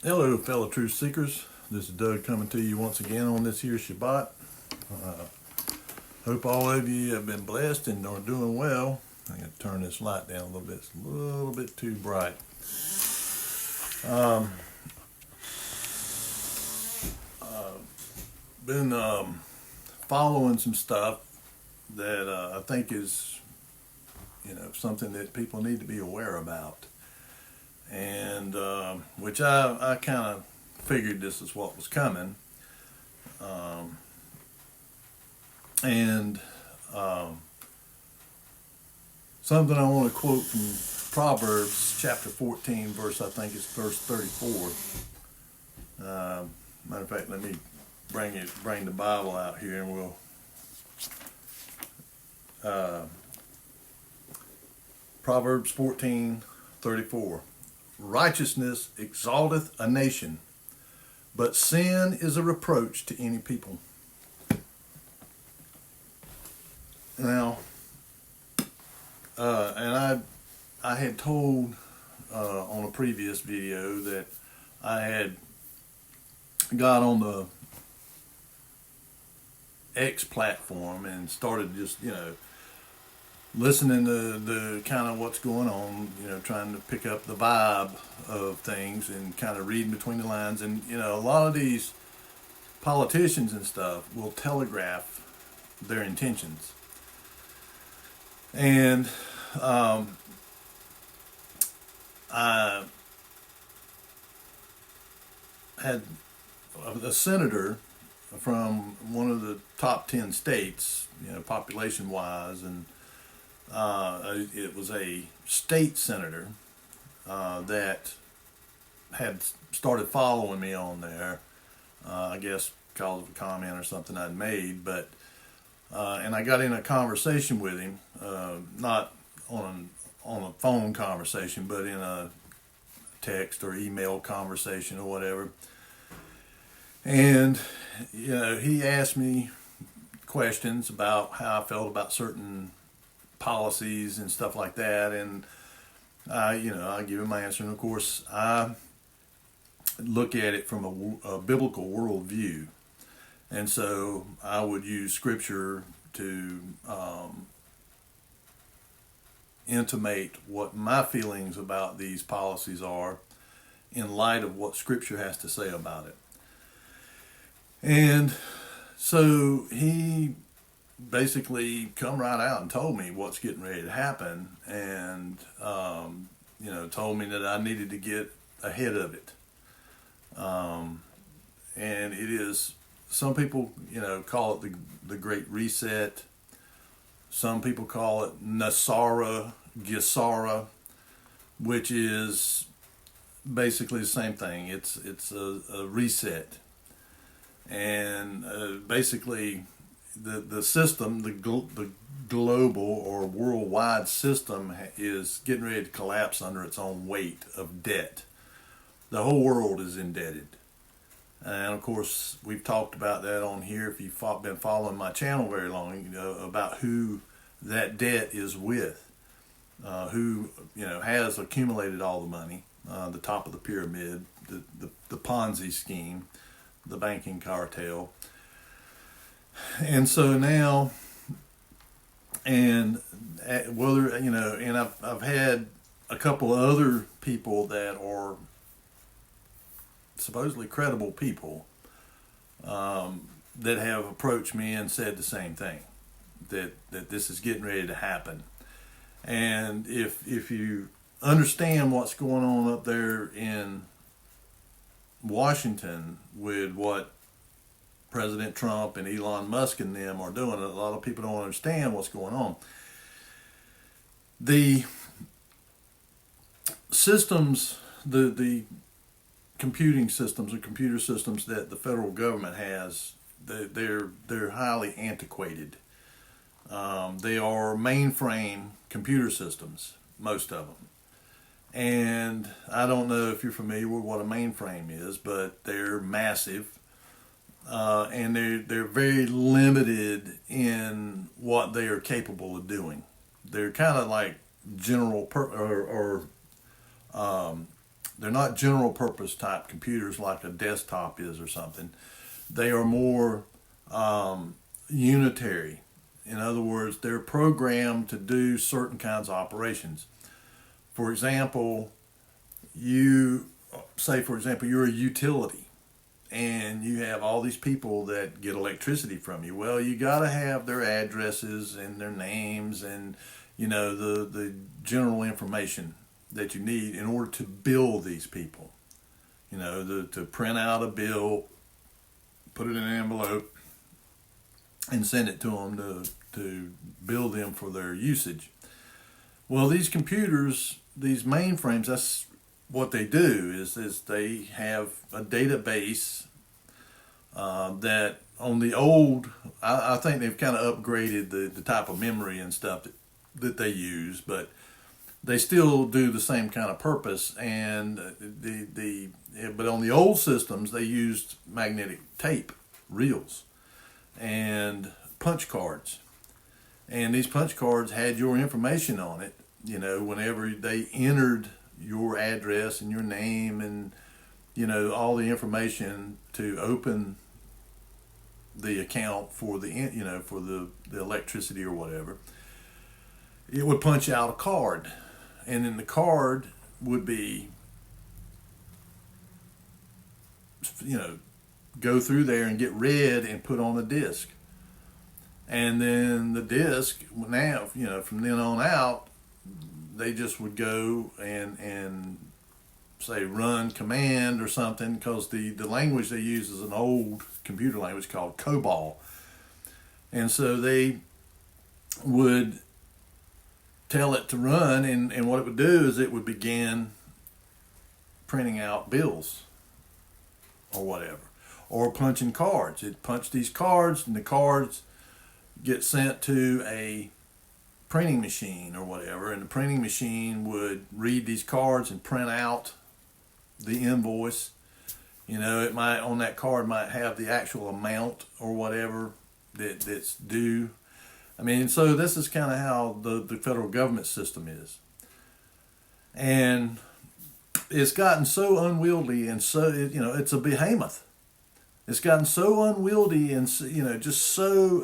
Hello, fellow truth seekers. This is Doug coming to you once again on this here Shabbat. Hope all of you have been blessed and are doing well. I'm going to turn this light down a little bit. It's a little bit too bright. Been following some stuff that I think is, something that people need to be aware about. And which I kind of figured this is what was coming. And something I want to quote from Proverbs chapter 14, I think it's verse 34. Matter of fact, let me bring the Bible out here and we'll Proverbs 14:34. Righteousness exalteth a nation, but sin is a reproach to any people. Now, and I had told on a previous video that I had got on the X platform and started just, listening to the kind of what's going on, trying to pick up the vibe of things and kind of reading between the lines. And, a lot of these politicians and stuff will telegraph their intentions. And I had a senator from one of the top 10 states, population wise, and it was a state senator that had started following me on there, I guess because of a comment or something I'd made, but and I got in a conversation with him, not on a phone conversation, but in a text or email conversation or whatever. And he asked me questions about how I felt about certain policies and stuff like that, and I give him my answer. And of course, I look at it from a biblical worldview, and so I would use scripture to intimate what my feelings about these policies are in light of what scripture has to say about it. And so he basically come right out and told me what's getting ready to happen, and told me that I needed to get ahead of it. And it is, some people call it the Great Reset. Some people call it Nasara Gisara, which is basically the same thing. It's a reset, and basically the system, the global or worldwide system is getting ready to collapse under its own weight of debt. The whole world is indebted. And of course, we've talked about that on here. If you've been following my channel very long, about who that debt is with, who has accumulated all the money, the top of the pyramid, the Ponzi scheme, the banking cartel. And so now, and whether and I've had a couple of other people that are supposedly credible people that have approached me and said the same thing, that this is getting ready to happen. And if you understand what's going on up there in Washington with what President Trump and Elon Musk and them are doing, a lot of people don't understand what's going on. The systems, the computing systems or computer systems that the federal government has, they're highly antiquated. They are mainframe computer systems, most of them. And I don't know if you're familiar with what a mainframe is, but they're massive. And they're very limited in what they are capable of doing. They're kind of like they're not general purpose type computers like a desktop is or something. They are more unitary. In other words, they're programmed to do certain kinds of operations. For example, you say, for example, you're a utility and you have all these people that get electricity from you. Well, you got to have their addresses and their names and, the general information that you need in order to bill these people. To print out a bill, put it in an envelope, and send it to them to bill them for their usage. Well, these computers, these mainframes, that's what they do is they have a database that on the old, I think they've kind of upgraded the type of memory and stuff that they use, but they still do the same kind of purpose. And but on the old systems, they used magnetic tape, reels, and punch cards. And these punch cards had your information on it, whenever they entered your address and your name and, all the information to open the account for the electricity or whatever. It would punch out a card, and then the card would be, go through there and get read and put on a disc. And then the disc, now, from then on out, they just would go and say run command or something, because the language they use is an old computer language called COBOL. And so they would tell it to run, and what it would do is it would begin printing out bills or whatever, or punching cards. It'd punch these cards, and the cards get sent to a printing machine or whatever, and the printing machine would read these cards and print out the invoice. It might, on that card, might have the actual amount or whatever that's due. So this is kind of how the federal government system is. And it's gotten so unwieldy, and so, it's a behemoth. It's gotten so unwieldy and, just so,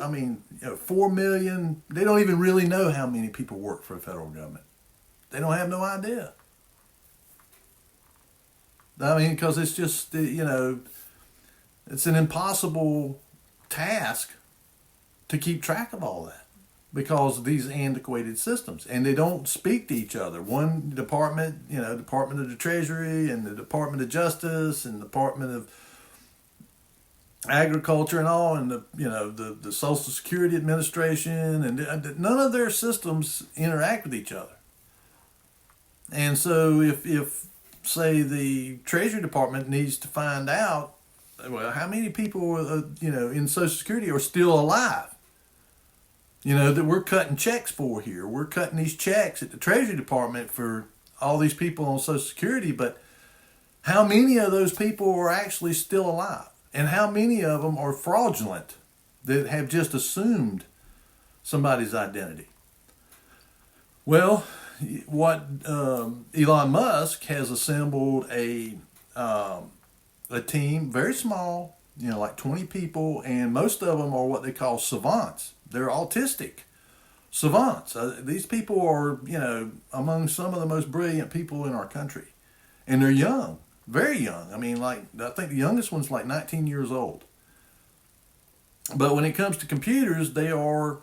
4 million, they don't even really know how many people work for the federal government. They don't have no idea. Because it's just, it's an impossible task to keep track of all that, because of these antiquated systems, and they don't speak to each other. One department, Department of the Treasury and the Department of Justice and the Department of Agriculture and all, and the Social Security Administration, and none of their systems interact with each other. And so if say the Treasury Department needs to find out, well, how many people in Social Security are still alive, that we're cutting checks for here. We're cutting these checks at the Treasury Department for all these people on Social Security, but how many of those people are actually still alive? And how many of them are fraudulent, that have just assumed somebody's identity? Well, what Elon Musk has assembled a team, very small, like 20 people, and most of them are what they call savants. They're autistic savants. These people are, among some of the most brilliant people in our country, and they're young. Very young. I think the youngest one's like 19 years old. But when it comes to computers, they are,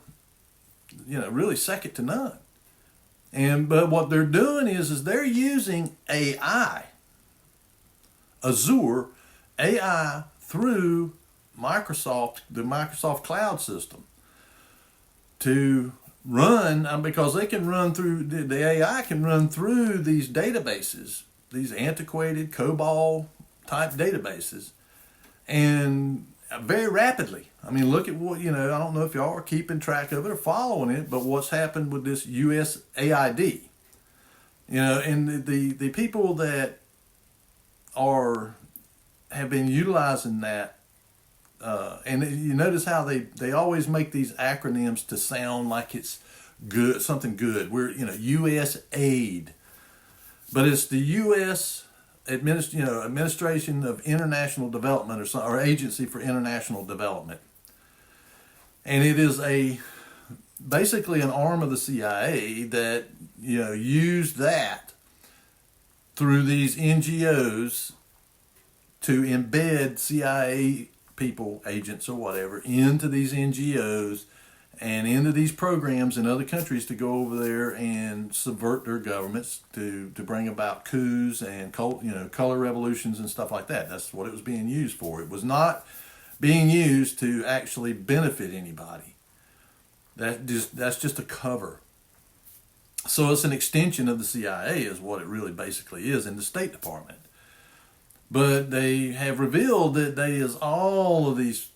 really second to none. But what they're doing is they're using AI, Azure AI, through the Microsoft Cloud system to run, because they can run through, the AI can run through these databases, these antiquated COBOL type databases, and very rapidly. Look at what, I don't know if y'all are keeping track of it or following it, but what's happened with this USAID, and the people that have been utilizing that, and you notice how they always make these acronyms to sound like it's good, something good. We're, US aid. But it's the U.S. Administration of International Development or Agency for International Development, and it is basically an arm of the CIA that used that through these NGOs to embed CIA people, agents or whatever, into these NGOs and into these programs in other countries to go over there and subvert their governments to bring about coups and color revolutions and stuff like that. That's what it was being used for. It was not being used to actually benefit anybody. That's just a cover. So it's an extension of the CIA is what it really basically is in the State Department. But they have revealed that they is all of these,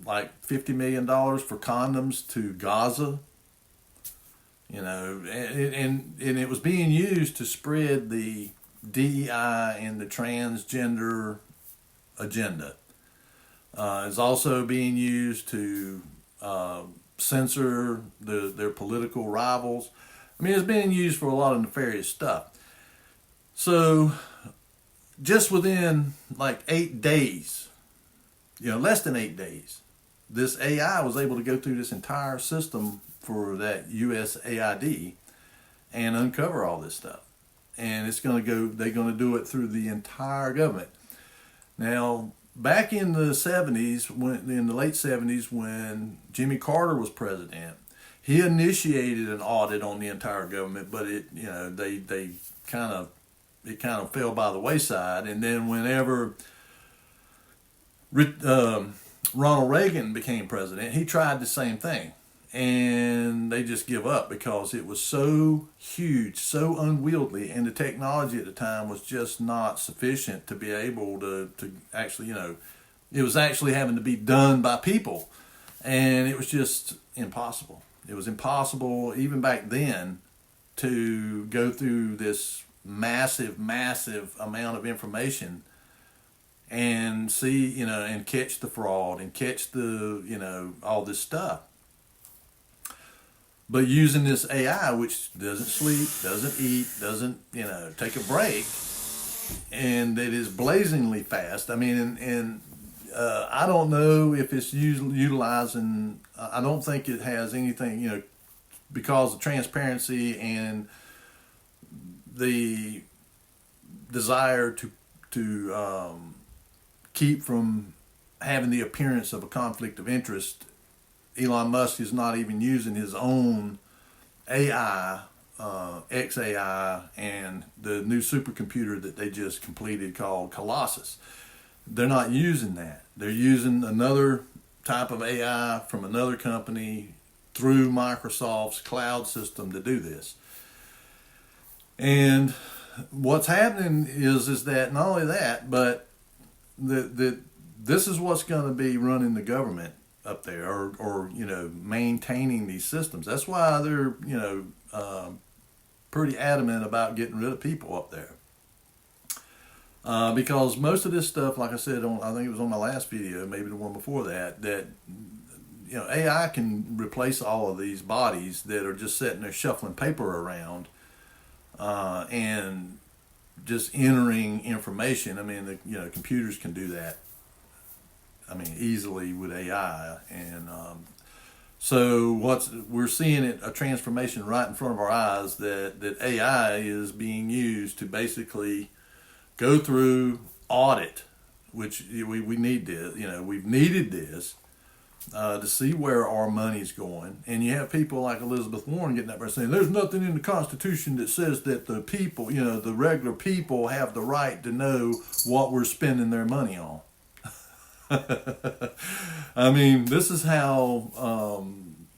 like $50 million for condoms to Gaza, and it was being used to spread the DEI and the transgender agenda. It's also being used to censor their political rivals. I mean, it's being used for a lot of nefarious stuff. So just within like 8 days, less than 8 days, this AI was able to go through this entire system for that USAID and uncover all this stuff. And they're going to do it through the entire government. Now, back in the 70s, in the late 70s, when Jimmy Carter was president, he initiated an audit on the entire government, but it kind of fell by the wayside. And then whenever Ronald Reagan became president, he tried the same thing, and they just give up because it was so huge, so unwieldy, and the technology at the time was just not sufficient to be able to actually, it was actually having to be done by people, and it was just impossible. It was impossible even back then to go through this massive amount of information and see, and catch the fraud and catch the, all this stuff. But using this AI, which doesn't sleep, doesn't eat, doesn't, take a break, and it is blazingly fast. I mean, and I don't know if it's utilizing, I don't think it has anything, because of transparency and the desire to keep from having the appearance of a conflict of interest. Elon Musk is not even using his own AI, XAI, and the new supercomputer that they just completed called Colossus. They're not using that. They're using another type of AI from another company through Microsoft's cloud system to do this. And what's happening is that not only that, but this is what's going to be running the government up there, or maintaining these systems. That's why they're pretty adamant about getting rid of people up there, because most of this stuff, like I said, I think it was on my last video, maybe the one before that AI can replace all of these bodies that are just sitting there shuffling paper around and just entering information. I mean, computers can do that. I mean, easily with AI, and so we're seeing a transformation right in front of our eyes that AI is being used to basically go through audit, which we need this. We've needed this to see where our money's going. And you have people like Elizabeth Warren getting up there saying, there's nothing in the Constitution that says that the people, the regular people have the right to know what we're spending their money on. I mean, this is how,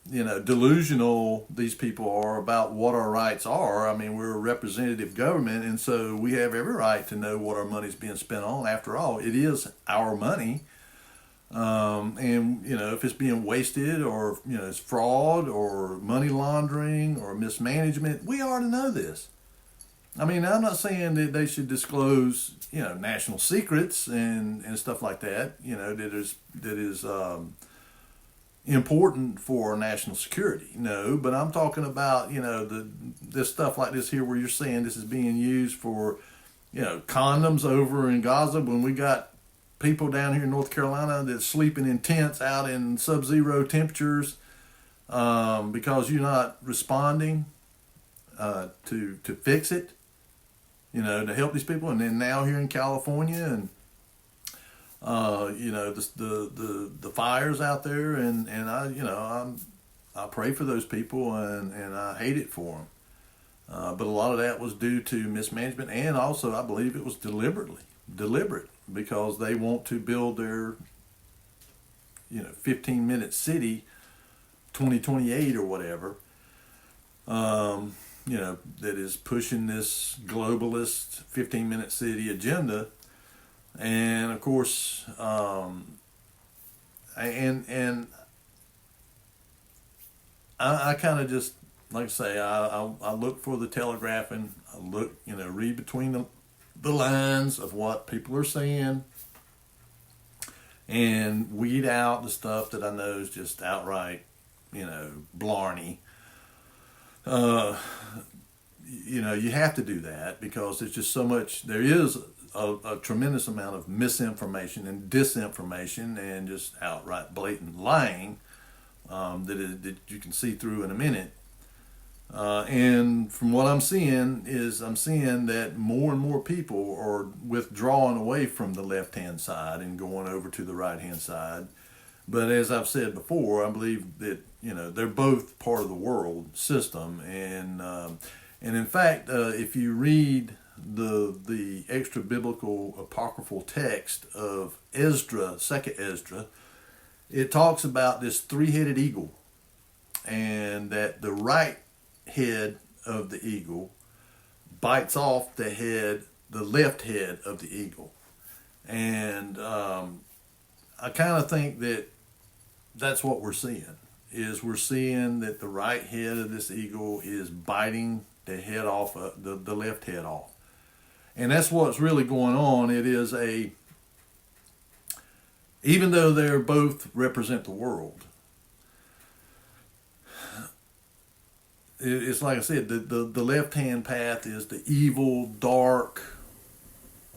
delusional these people are about what our rights are. I mean, we're a representative government, and so we have every right to know what our money's being spent on. After all, it is our money. And if it's being wasted, or it's fraud or money laundering or mismanagement, we ought to know this. I mean, I'm not saying that they should disclose national secrets and stuff like that, that is important for national security. No, but I'm talking about this stuff like this here, where you're saying this is being used for condoms over in Gaza when we got people down here in North Carolina that's sleeping in tents out in sub-zero temperatures because you're not responding to fix it, to help these people. And then now here in California and the fires out there, and I pray for those people, and I hate it for them. But a lot of that was due to mismanagement, and also I believe it was deliberate, because they want to build their 15-minute city 2028 or whatever, that is pushing this globalist 15-minute city agenda. And of course, and I kind of just, like I say, I look for the telegraphing. I look, read between the lines of what people are saying, and weed out the stuff that I know is just outright, blarney. You have to do that because there's just so much. There is a tremendous amount of misinformation and disinformation and just outright blatant lying that you can see through in a minute. And from what I'm seeing that more and more people are withdrawing away from the left-hand side and going over to the right-hand side. But as I've said before, I believe that they're both part of the world system, and in fact, if you read the extra biblical apocryphal text of Esdra, second Esdra, it talks about this three-headed eagle, and that the right head of the eagle bites off the left head of the eagle. And I kind of think that that's what we're seeing. We're seeing that the right head of this eagle is biting the head off, the left head off. And that's what's really going on. It is even though they both represent the world, it's like I said, the left-hand path is the evil, dark,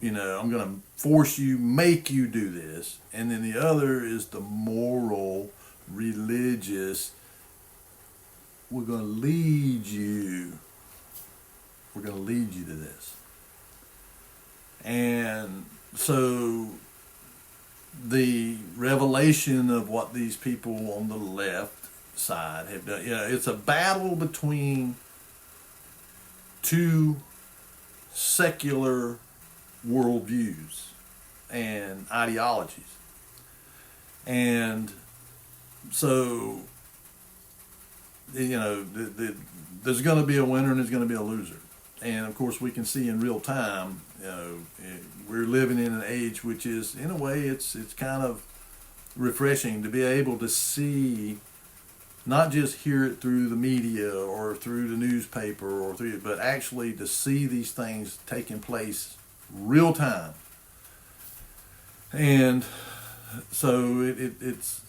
I'm going to force you, make you do this. And then the other is the moral, religious, we're going to lead you. We're going to lead you to this. And so the revelation of what these people on the left side have done, it's a battle between two secular worldviews and ideologies. And so, there's going to be a winner and there's going to be a loser. And of course, we can see in real time, we're living in an age which is, in a way, it's kind of refreshing to be able to see, not just hear it through the media or through the newspaper but actually to see these things taking place real time. And so it's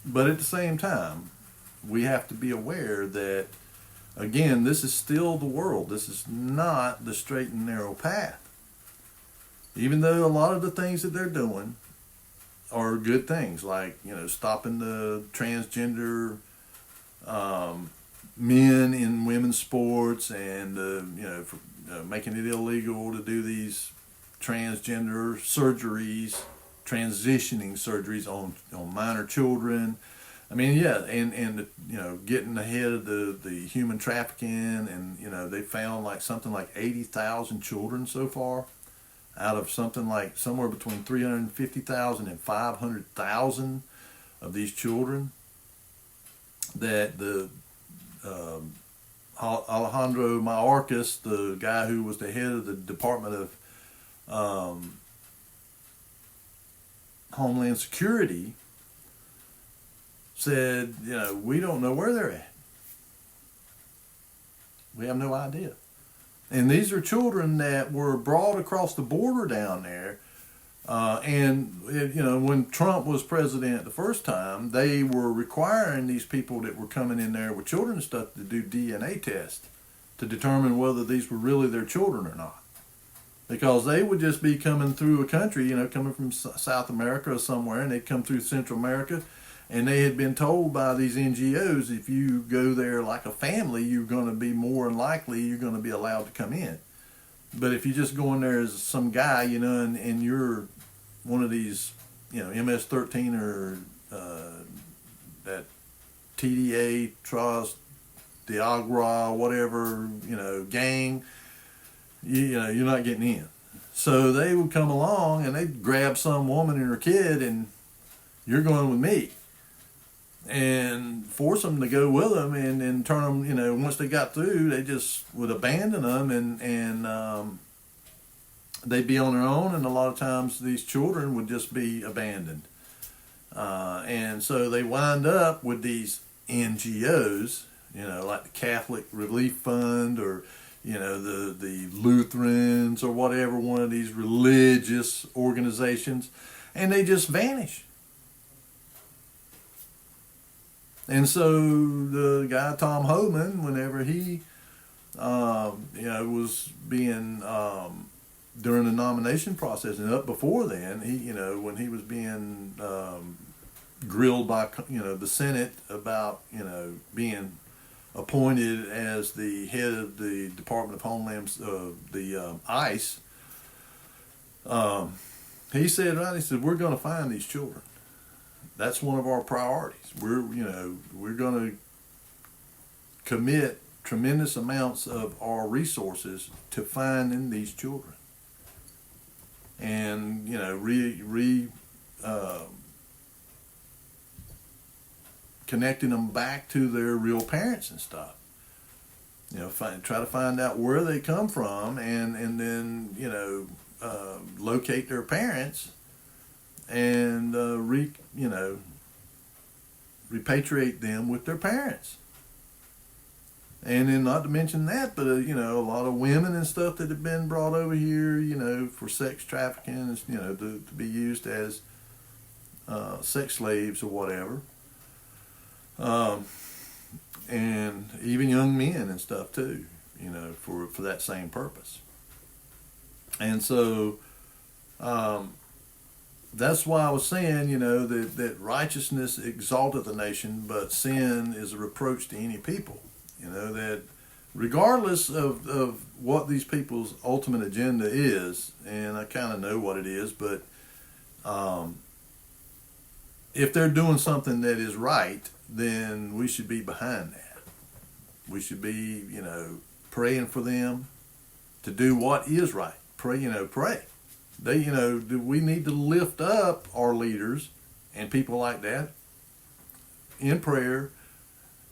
but at the same time, we have to be aware that, again, this is still the world. This is not the straight and narrow path. Even though a lot of the things that they're doing are good things, like, stopping the transgender men in women's sports, and making it illegal to do these transgender surgeries, transitioning surgeries on minor children. I mean, yeah, and getting ahead of the human trafficking, and they found something like 80,000 children so far, out of somewhere between 350,000 and 500,000 of these children that the Alejandro Mayorkas, the guy who was the head of the Department of Homeland Security, said, we don't know where they're at. We have no idea. And these are children that were brought across the border down there. When Trump was president the first time, they were requiring these people that were coming in there with children and stuff to do DNA tests to determine whether these were really their children or not. because they would just be coming through a country, coming from South America or somewhere, and they'd come through Central America, and they had been told by these NGOs, if you go there like a family, you're going to be more than likely you're going to be allowed to come in. But if you just go in there as some guy, and you're one of these, MS-13 or that TDA, Tras de Agua, whatever, gang, you're not getting in. So they would come along and they'd grab some woman and her kid, and you're going with me, and force them to go with them, and turn them, once they got through, they just would abandon them, and they'd be on their own, and a lot of times these children would just be abandoned. And so they wind up with these NGOs, like the Catholic Relief Fund, or the Lutherans, or whatever, one of these religious organizations, and they just vanish. And so the guy Tom Homan, whenever he was being during the nomination process, and up before then, he when he was being grilled by the Senate about being appointed as the head of the Department of Homeland, the ICE, he said, we're going to find these children. That's one of our priorities. We're going to commit tremendous amounts of our resources to finding these children, and connecting them back to their real parents and stuff. Try to find out where they come from, and then locate their parents, and repatriate them with their parents. And then, not to mention that, but a lot of women and stuff that have been brought over here, for sex trafficking, to be used as sex slaves or whatever. And even young men and stuff too, for that same purpose. And so that's why I was saying, that righteousness exalteth a nation, but sin is a reproach to any people. That regardless of what these people's ultimate agenda is, and I kind of know what it is, but if they're doing something that is right, then we should be behind that. We should be, praying for them to do what is right. Pray. We need to lift up our leaders and people like that in prayer,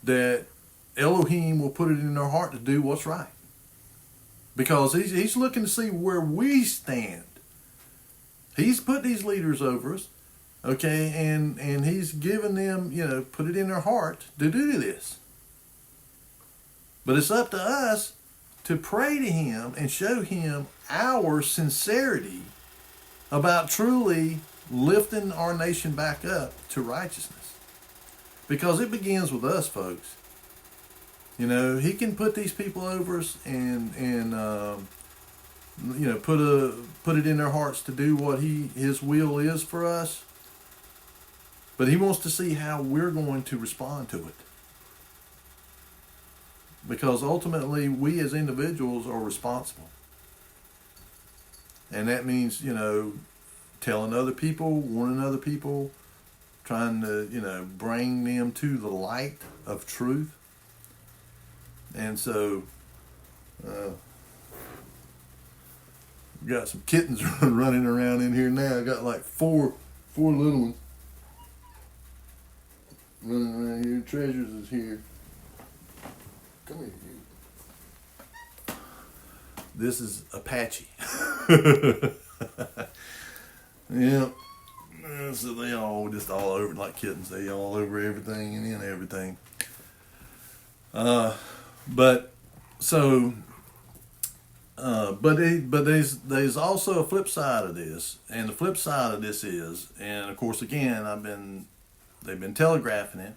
that Elohim will put it in their heart to do what's right. Because he's looking to see where we stand. He's put these leaders over us, okay, and he's given them, put it in their heart to do this. But it's up to us to pray to him and show him our sincerity about truly lifting our nation back up to righteousness. Because it begins with us, folks. He can put these people over us and put it in their hearts to do what his will is for us. But he wants to see how we're going to respond to it. Because ultimately, we as individuals are responsible. And that means, telling other people, warning other people, trying to, bring them to the light of truth. And so, we got some kittens running around in here now. I got like four little ones running around here. Treasures is here. Come here, you. This is Apache. Yeah. So they all just all over like kittens. They all over everything and in everything. But there's also a flip side of this, and the flip side of this is, and of course again they've been telegraphing it,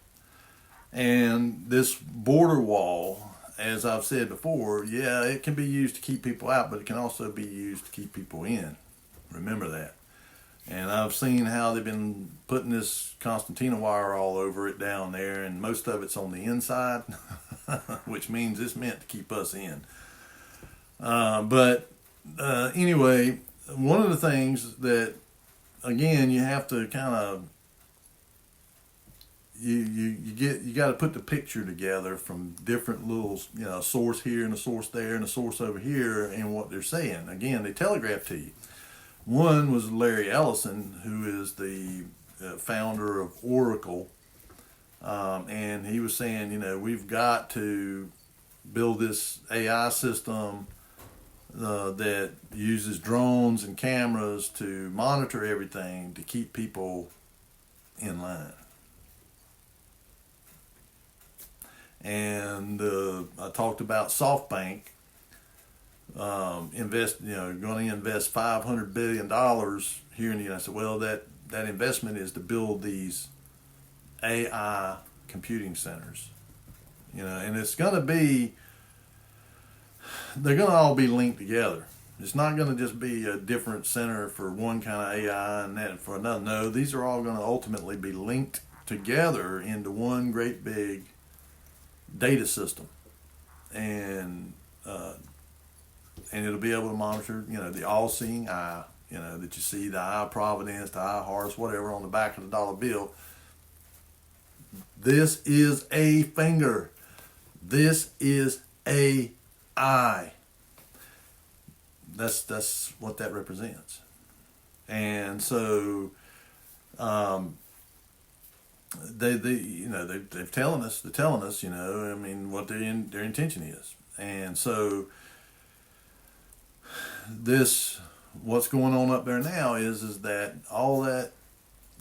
and this border wall as I've said before, yeah, it can be used to keep people out, but it can also be used to keep people in. Remember that. And I've seen how they've been putting this concertina wire all over it down there, and most of it's on the inside, which means it's meant to keep us in. But anyway, one of the things that, again, you have to kind of you got to put the picture together from different little, source here and a source there and a source over here, and what they're saying. Again, they telegraph to you. One was Larry Ellison, who is the founder of Oracle, and he was saying, we've got to build this AI system that uses drones and cameras to monitor everything to keep people in line. And I talked about SoftBank going to invest $500 billion here in the United States. Well, that investment is to build these AI computing centers, and it's going to be, they're going to all be linked together. It's not going to just be a different center for one kind of AI and that for another. No, these are all going to ultimately be linked together into one great big data system, and it'll be able to monitor, the all-seeing eye, that you see, the eye of providence, the eye of Horus, whatever, on the back of the dollar bill. This is a finger. This is a eye. That's what that represents. And so they're telling us, what their intention is. And so what's going on up there now is that all that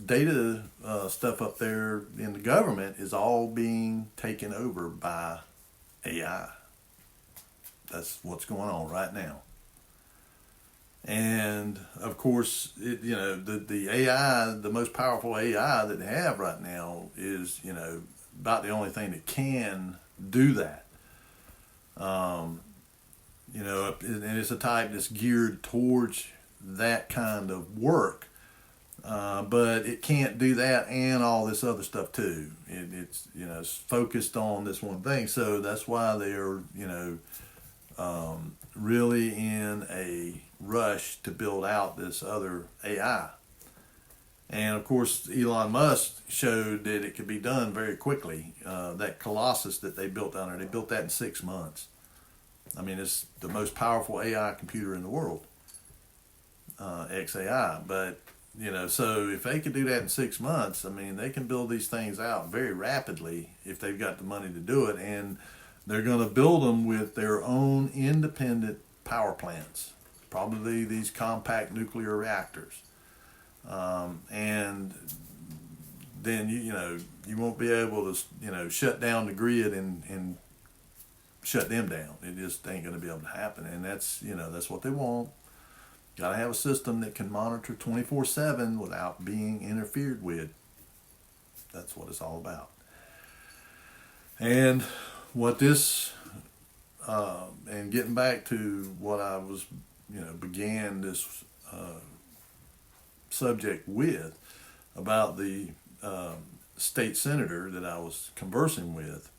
data stuff up there in the government is all being taken over by AI. That's what's going on right now. And of course, the AI, the most powerful AI that they have right now is, about the only thing that can do that. And it's a type that's geared towards that kind of work. But it can't do that and all this other stuff too. It's focused on this one thing. So that's why they're, really in a rush to build out this other AI. And of course, Elon Musk showed that it could be done very quickly. That Colossus that they built down there, they built that in 6 months. It's the most powerful AI computer in the world, XAI. But, so if they could do that in 6 months, they can build these things out very rapidly if they've got the money to do it. And they're going to build them with their own independent power plants, probably these compact nuclear reactors. And then, you won't be able to, shut down the grid and shut them down. It just ain't going to be able to happen. And that's what they want. Got to have a system that can monitor 24/7 without being interfered with. That's what it's all about. And what this, and getting back to what I was, began this subject with, about the state senator that I was conversing with.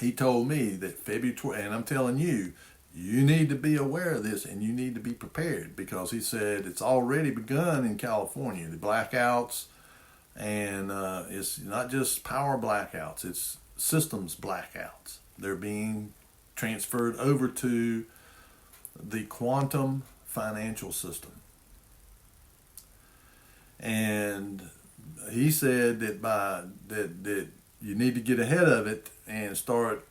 He told me that February, and I'm telling you, you need to be aware of this and you need to be prepared, because he said it's already begun in California, the blackouts, and it's not just power blackouts, it's systems blackouts. They're being transferred over to the quantum financial system. And he said that that you need to get ahead of it and start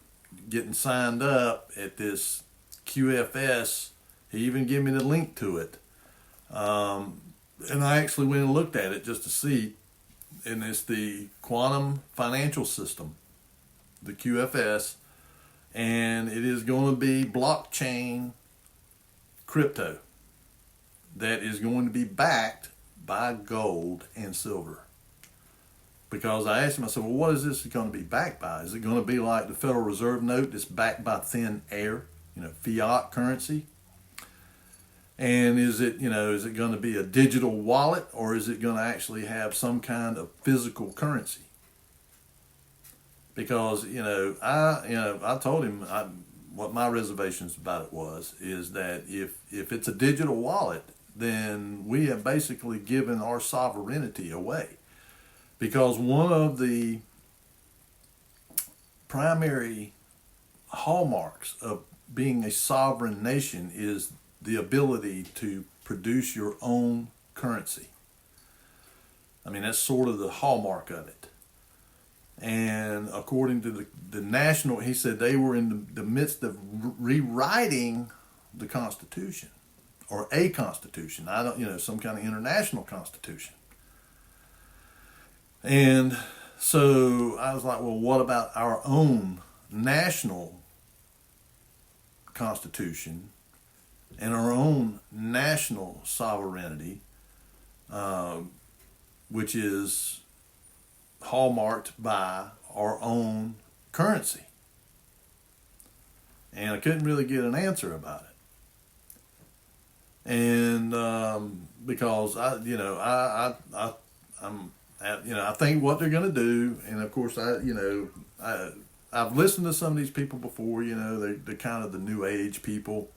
getting signed up at this QFS. He even gave me the link to it. And I actually went and looked at it just to see. And it's the quantum financial system, the QFS. And it is going to be blockchain crypto that is going to be backed by gold and silver. because I asked him, I said, well, what is this going to be backed by? Is it going to be like the Federal Reserve note that's backed by thin air, fiat currency? And is it going to be a digital wallet, or is it going to actually have some kind of physical currency? Because, I told him what my reservations about it is that if it's a digital wallet, then we have basically given our sovereignty away. Because one of the primary hallmarks of being a sovereign nation is the ability to produce your own currency. I mean, that's sort of the hallmark of it. And according to the national, he said they were in the midst of rewriting the Constitution, or a constitution. I don't, some kind of international constitution. And so I was like, well, what about our own national constitution and our own national sovereignty, which is hallmarked by our own currency? And I couldn't really get an answer about it. And because I think what they're going to do, and of course I've listened to some of these people before. They're kind of the new age people.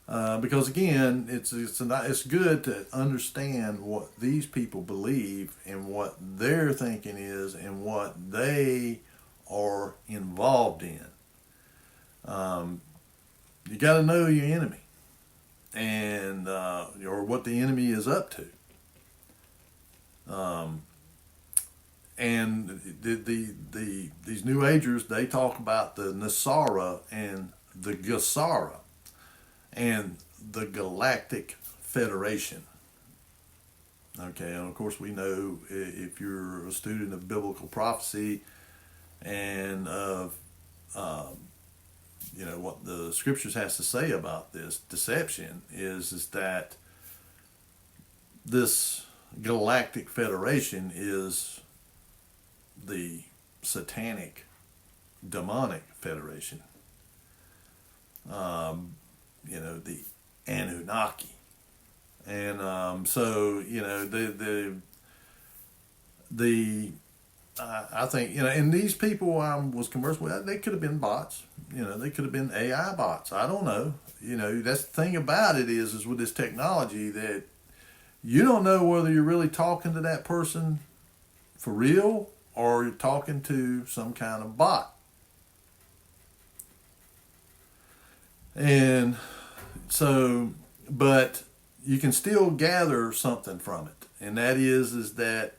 Because again, it's good to understand what these people believe and what their thinking is and what they are involved in. You got to know your enemy, and or what the enemy is up to. And these New Agers, they talk about the Nasara and the Gesara and the Galactic Federation. Okay, and of course we know, if you're a student of biblical prophecy and of what the scriptures has to say about this deception is that this Galactic Federation is the satanic, demonic federation. The Anunnaki. And so, I think, and these people I was conversing with, they could have been bots. They could have been AI bots. I don't know. That's the thing about it is with this technology that you don't know whether you're really talking to that person for real or you're talking to some kind of bot. And so, but you can still gather something from it. And that is that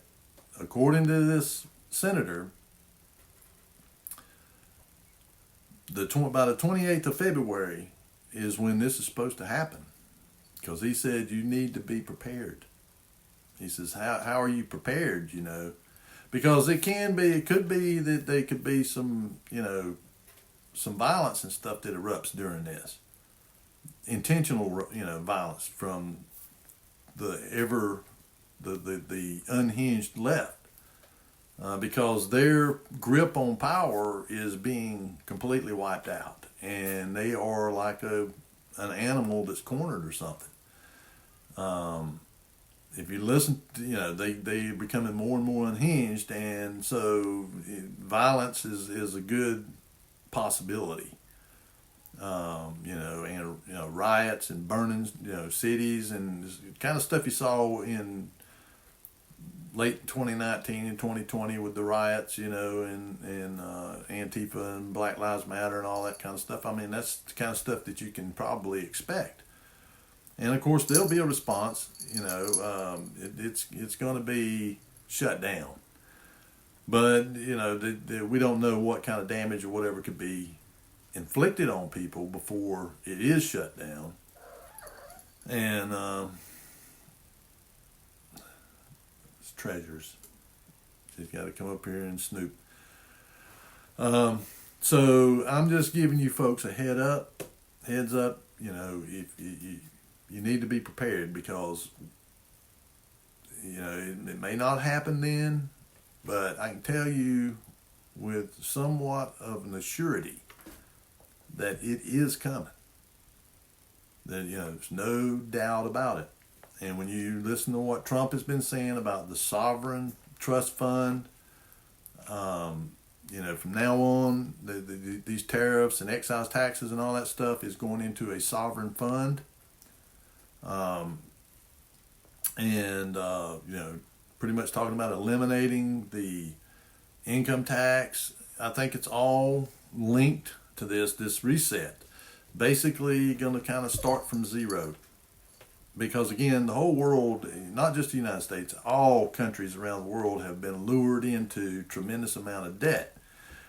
according to this senator, by the 28th of February is when this is supposed to happen. Because he said you need to be prepared. He says, how are you prepared, Because it could be that there could be some, some violence and stuff that erupts during this. Intentional, violence from the unhinged left. Because their grip on power is being completely wiped out. And they are like an animal that's cornered or something. If you listen to, they're becoming more and more unhinged, and so violence is a good possibility. And riots and burnings, cities and kind of stuff you saw in late 2019 and 2020 with the riots, and Antifa and Black Lives Matter and all that kind of stuff. I mean, that's the kind of stuff that you can probably expect. And of course, there'll be a response. It's going to be shut down. But we don't know what kind of damage or whatever could be inflicted on people before it is shut down. And it's treasures. She's got to come up here and snoop. So I'm just giving you folks a heads up. If you need to be prepared, because it may not happen then, But I can tell you with somewhat of an assurity that it is coming. That, there's no doubt about it. And when you listen to what Trump has been saying about the sovereign trust fund, from now on, these tariffs and excise taxes and all that stuff is going into a sovereign fund. Pretty much talking about eliminating the income tax. I think it's all linked to this reset. Basically going to kind of start from zero. Because again, the whole world, not just the United States, all countries around the world have been lured into tremendous amount of debt.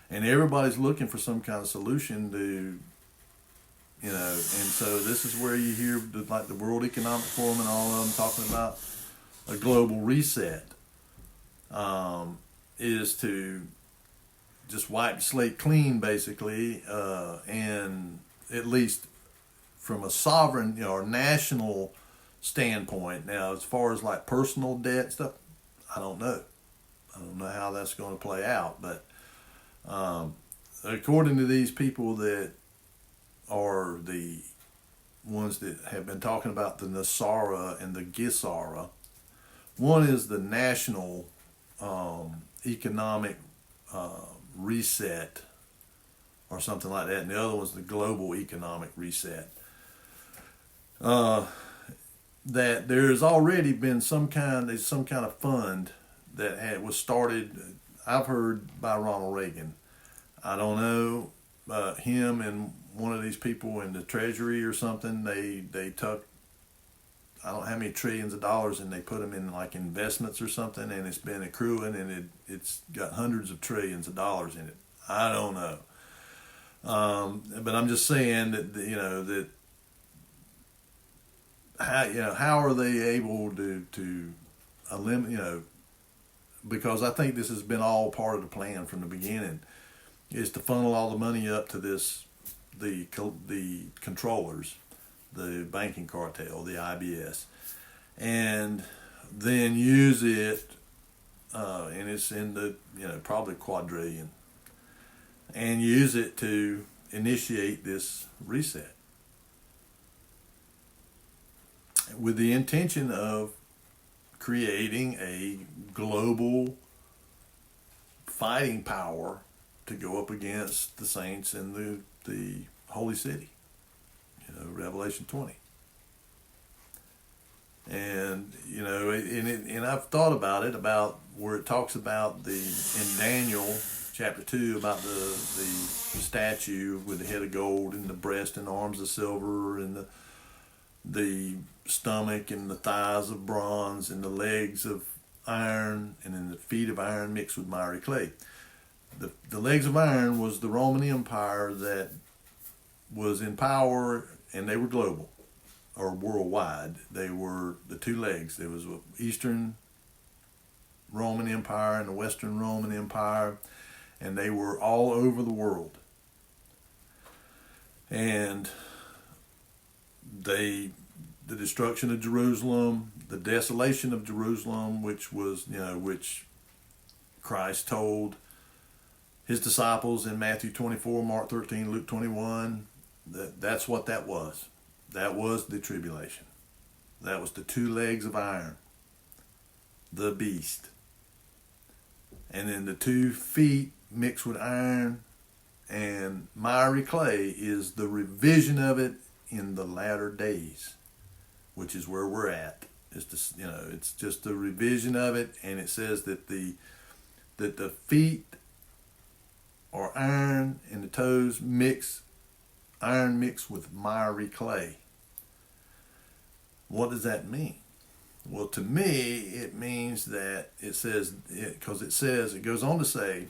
And everybody's looking for some kind of solution to, and so this is where you hear the World Economic Forum and all of them talking about a global reset, is to just wipe the slate clean, basically, and at least from a sovereign, or national standpoint. Now, as far as like personal debt stuff, I don't know how that's going to play out, but according to these people that are the ones that have been talking about the Nasara and the Gisara, one is the national economic reset or something like that, and the other was the global economic reset. That there's already been some kind of fund that was started. I've heard by Ronald Reagan. I don't know, him and one of these people in the Treasury or something. They took, I don't know how many trillions of dollars, and they put them in like investments or something, and it's been accruing, and it's got hundreds of trillions of dollars in it. I don't know, but I'm just saying that how are they able to eliminate, because I think this has been all part of the plan from the beginning, is to funnel all the money up to the controllers, the banking cartel, the IBS, and then use it, and it's in the probably quadrillion, and use it to initiate this reset with the intention of creating a global fighting power to go up against the saints in the holy city, Revelation 20. And and I've thought about where it talks about in Daniel chapter 2 about the statue with the head of gold and the breast and arms of silver and the stomach and the thighs of bronze and the legs of iron and then the feet of iron mixed with miry clay. The legs of iron was the Roman Empire that was in power, and they were global or worldwide. They were the two legs. There was the Eastern Roman Empire and the Western Roman Empire, and they were all over the world. And the destruction of Jerusalem, the desolation of Jerusalem, which Christ told his disciples in Matthew 24, Mark 13, Luke 21, that's what that was. That was the tribulation. That was the two legs of iron, the beast. And then the 2 feet mixed with iron and miry clay is the revision of it in the latter days, which is where we're at. It's just the revision of it, and it says that the feet are iron and the toes iron mixed with miry clay. What does that mean? Well, to me, it means that it goes on to say,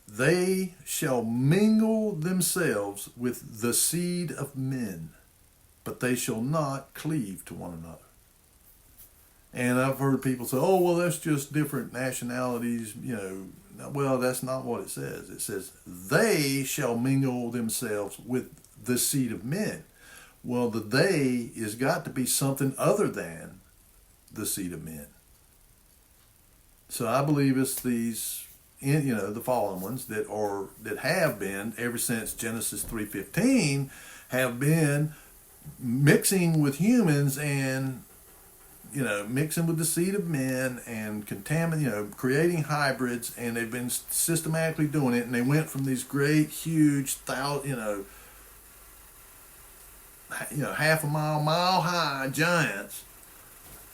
they shall mingle themselves with the seed of men, but they shall not cleave to one another. And I've heard people say, oh, well, that's just different nationalities, Well, that's not what it says. It says, they shall mingle themselves with the seed of men. Well, the they has got to be something other than the seed of men. So I believe it's these, the fallen ones that have been ever since Genesis 3:15, have been mixing with humans and mixing with the seed of men and creating hybrids, and they've been systematically doing it. And they went from these great, huge, half a mile high giants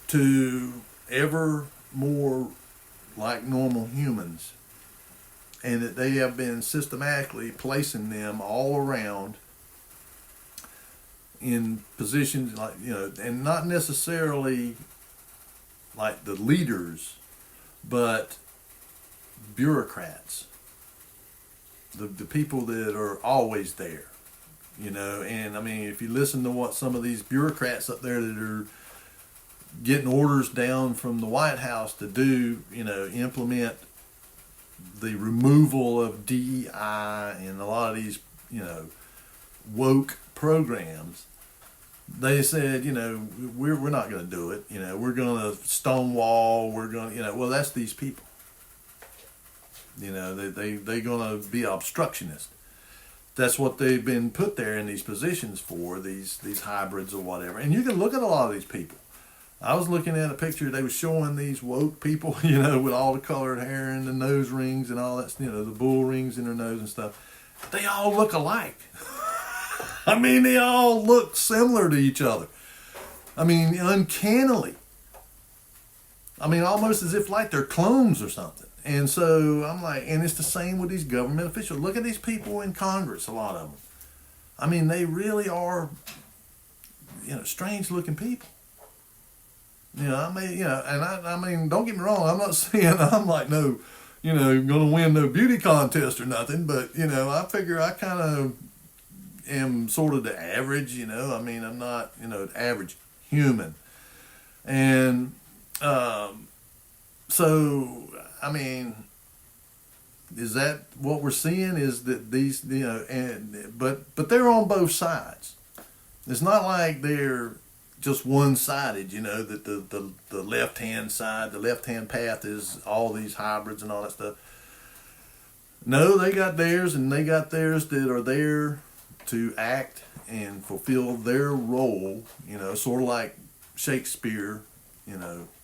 to ever more like normal humans, and that they have been systematically placing them all around in positions and not necessarily like the leaders, but bureaucrats, the people that are always there, and I mean, if you listen to what some of these bureaucrats up there that are getting orders down from the White House to do, implement the removal of DEI and a lot of these, woke programs, they said, we're not going to do it. We're going to stonewall. We're going to, well, that's these people. They're going to be obstructionist. That's what they've been put there in these positions for, these hybrids or whatever. And you can look at a lot of these people. I was looking at a picture, they were showing these woke people, with all the colored hair and the nose rings and all that, the bull rings in their nose and stuff. They all look alike. I mean, they all look similar to each other. I mean, uncannily. I mean, almost as if like they're clones or something. And so I'm like, and it's the same with these government officials. Look at these people in Congress, a lot of them. I mean, they really are, strange looking people. And I mean, don't get me wrong. I'm not saying I'm like going to win no beauty contest or nothing. But, I figure I kind of am sort of the average, I mean, I'm not, average human. And so, I mean, is that what we're seeing is that these, but they're on both sides. It's not like they're just one-sided, that the left-hand side, the left-hand path is all these hybrids and all that stuff. No, they got theirs, and they got theirs that are there to act and fulfill their role, sort of like Shakespeare,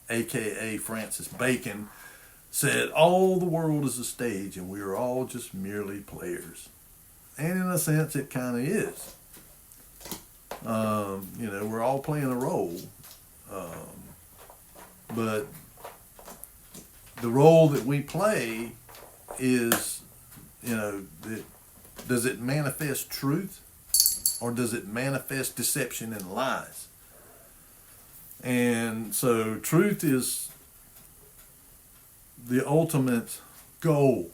a.k.a. Francis Bacon, said, all the world is a stage and we are all just merely players. And in a sense, it kind of is. We're all playing a role. But the role that we play is, does it manifest truth or does it manifest deception and lies? And so truth is the ultimate goal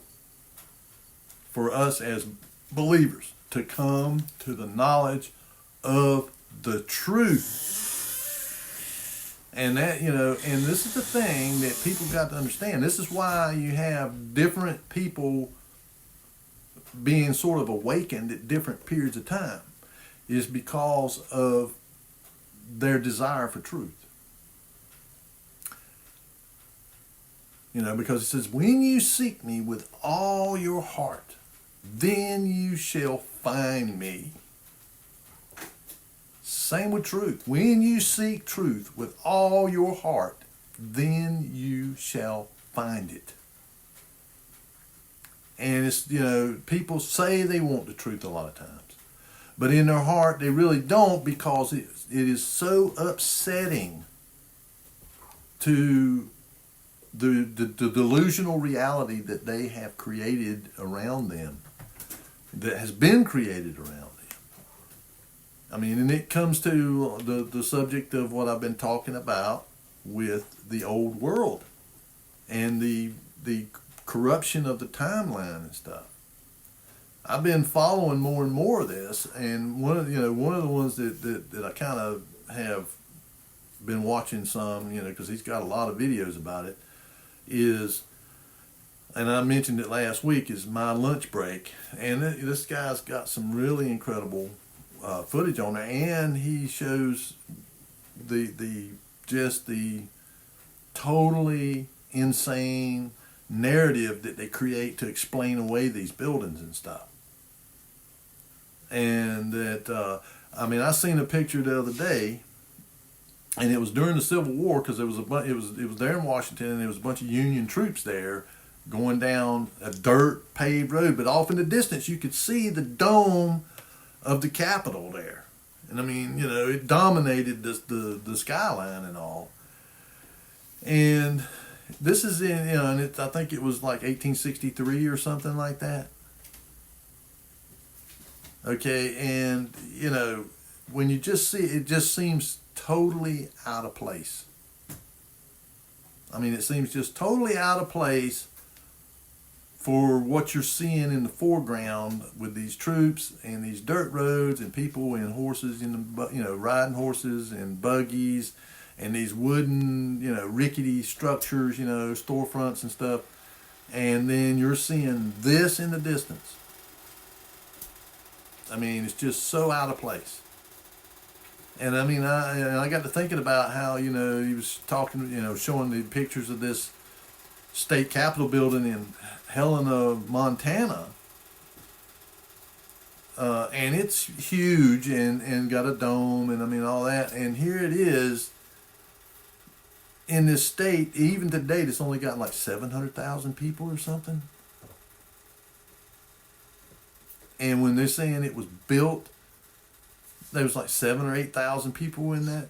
for us as believers, to come to the knowledge of the truth. And that, and this is the thing that people got to understand. This is why you have different people being sort of awakened at different periods of time, is because of their desire for truth. Because it says, when you seek me with all your heart, then you shall find me. Same with truth. When you seek truth with all your heart, then you shall find it. And it's, people say they want the truth a lot of times, but in their heart they really don't, because it is so upsetting to the delusional reality that they have created around them, that has been created around them. I mean, and it comes to the subject of what I've been talking about with the old world and the corruption of the timeline and stuff. I've been following more and more of this, and one of the ones that I kind of have been watching some, because he's got a lot of videos about it, is, and I mentioned it last week, is My Lunch Break. And this guy's got some really incredible footage on there, and he shows the totally insane narrative that they create to explain away these buildings and stuff. And that, I seen a picture the other day, and it was during the Civil War, because it was there in Washington, and there was a bunch of Union troops there going down a dirt paved road, but off in the distance you could see the dome of the Capitol there. And it dominated the skyline and all. And this is in, I think it was like 1863 or something like that. Okay, and when you just see it, it just seems totally out of place. It seems just totally out of place for what you're seeing in the foreground with these troops and these dirt roads and people and horses riding horses and buggies and these wooden, rickety structures, storefronts and stuff. And then you're seeing this in the distance. It's just so out of place. And I got to thinking about how, he was talking, showing the pictures of this state capitol building in Helena, Montana. And it's huge and got a dome and all that. And here it is in this state, even to date, it's only got like 700,000 people or something. And when they're saying it was built, there was like 7,000 or 8,000 people in that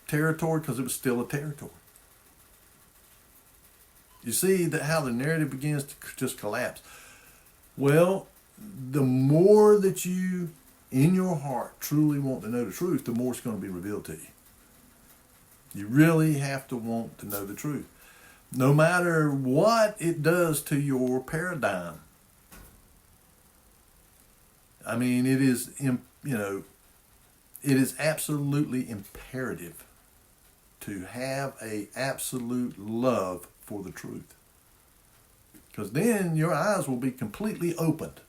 territory, because it was still a territory. You see how the narrative begins to just collapse. Well, the more that you, in your heart, truly want to know the truth, the more it's going to be revealed to you. You really have to want to know the truth. No matter what it does to your paradigm. It is, it is absolutely imperative to have a absolute love for the truth. Because then your eyes will be completely opened.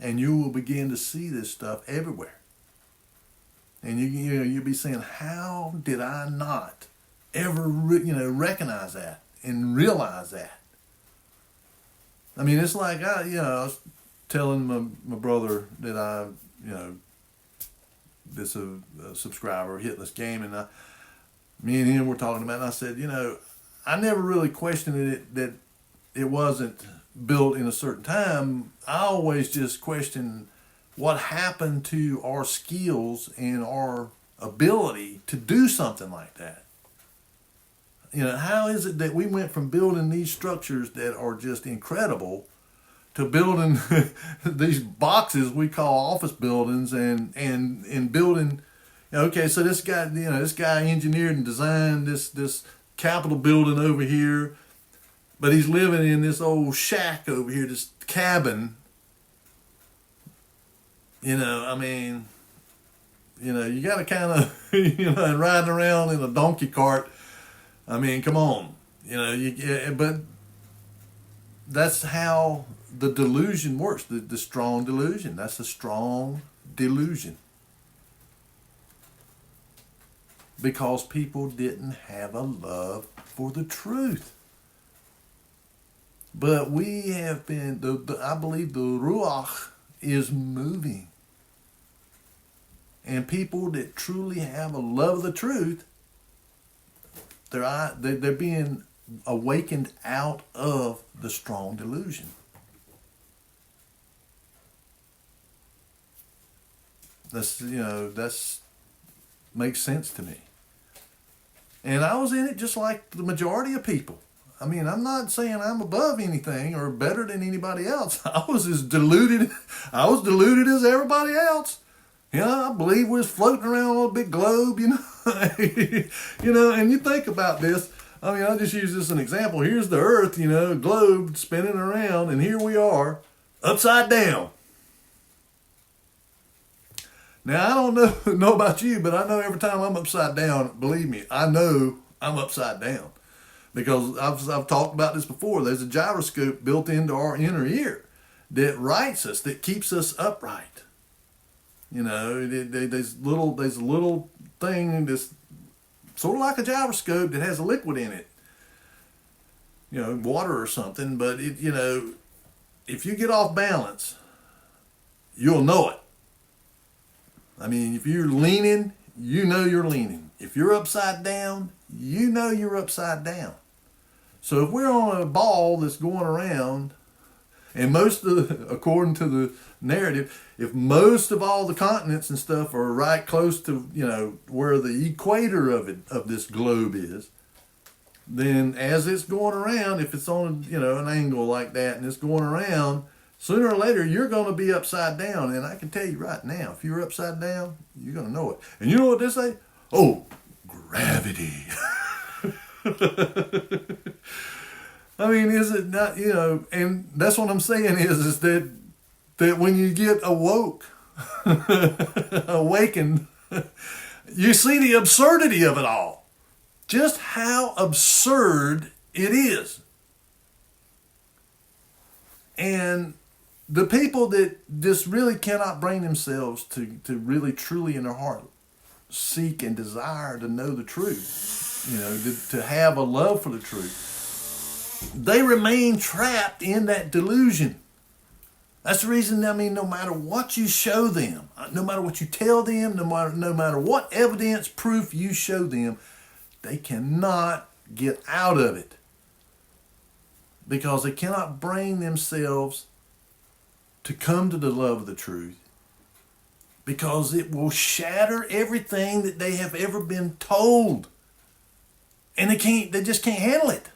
And you will begin to see this stuff everywhere. And you'll be saying, how did I not ever recognize that and realize that? It's like I was telling my brother that this a subscriber hit this game, and me and him were talking about it, and I said, I never really questioned it that it wasn't built in a certain time. I always just questioned what happened to our skills and our ability to do something like that. How is it that we went from building these structures that are just incredible to building these boxes we call office buildings and building, okay, so this guy engineered and designed this Capitol building over here, but he's living in this old shack over here, this cabin. You got to kind of, and riding around in a donkey cart. Come on. But that's how the delusion works, the strong delusion. That's a strong delusion. Because people didn't have a love for the truth. But we have been, I believe the Ruach is moving. And people that truly have a love of the truth, they're being awakened out of the strong delusion. That's makes sense to me. And I was in it just like the majority of people. I'm not saying I'm above anything or better than anybody else. I was deluded as everybody else. I believe we're floating around on a big globe, and you think about this. I'll just use this as an example. Here's the earth, globe spinning around, and here we are, upside down. Now, I don't know about you, but I know every time I'm upside down, believe me, I know I'm upside down. Because I've talked about this before. There's a gyroscope built into our inner ear that rights us, that keeps us upright. There's a little thing that's sort of like a gyroscope that has a liquid in it. water or something. But if you get off balance, you'll know it. I mean, if you're leaning, you know you're leaning. If you're upside down, you know you're upside down. So if we're on a ball that's going around, and according to the narrative, if most of all the continents and stuff are right close to, where the equator of this globe is, then as it's going around, if it's on, an angle like that and it's going around, sooner or later you're going to be upside down. And I can tell you right now, if you're upside down, you're going to know it. And you know what they say? Oh, gravity. I mean, is it not, and that's what I'm saying is that when you get awakened, you see the absurdity of it all. Just how absurd it is. And the people that just really cannot bring themselves to really truly in their heart seek and desire to know the truth, to have a love for the truth, they remain trapped in that delusion. That's the reason, no matter what you show them, no matter what you tell them, no matter what evidence, proof you show them, they cannot get out of it. Because they cannot bring themselves to come to the love of the truth. Because it will shatter everything that they have ever been told. And they just can't handle it.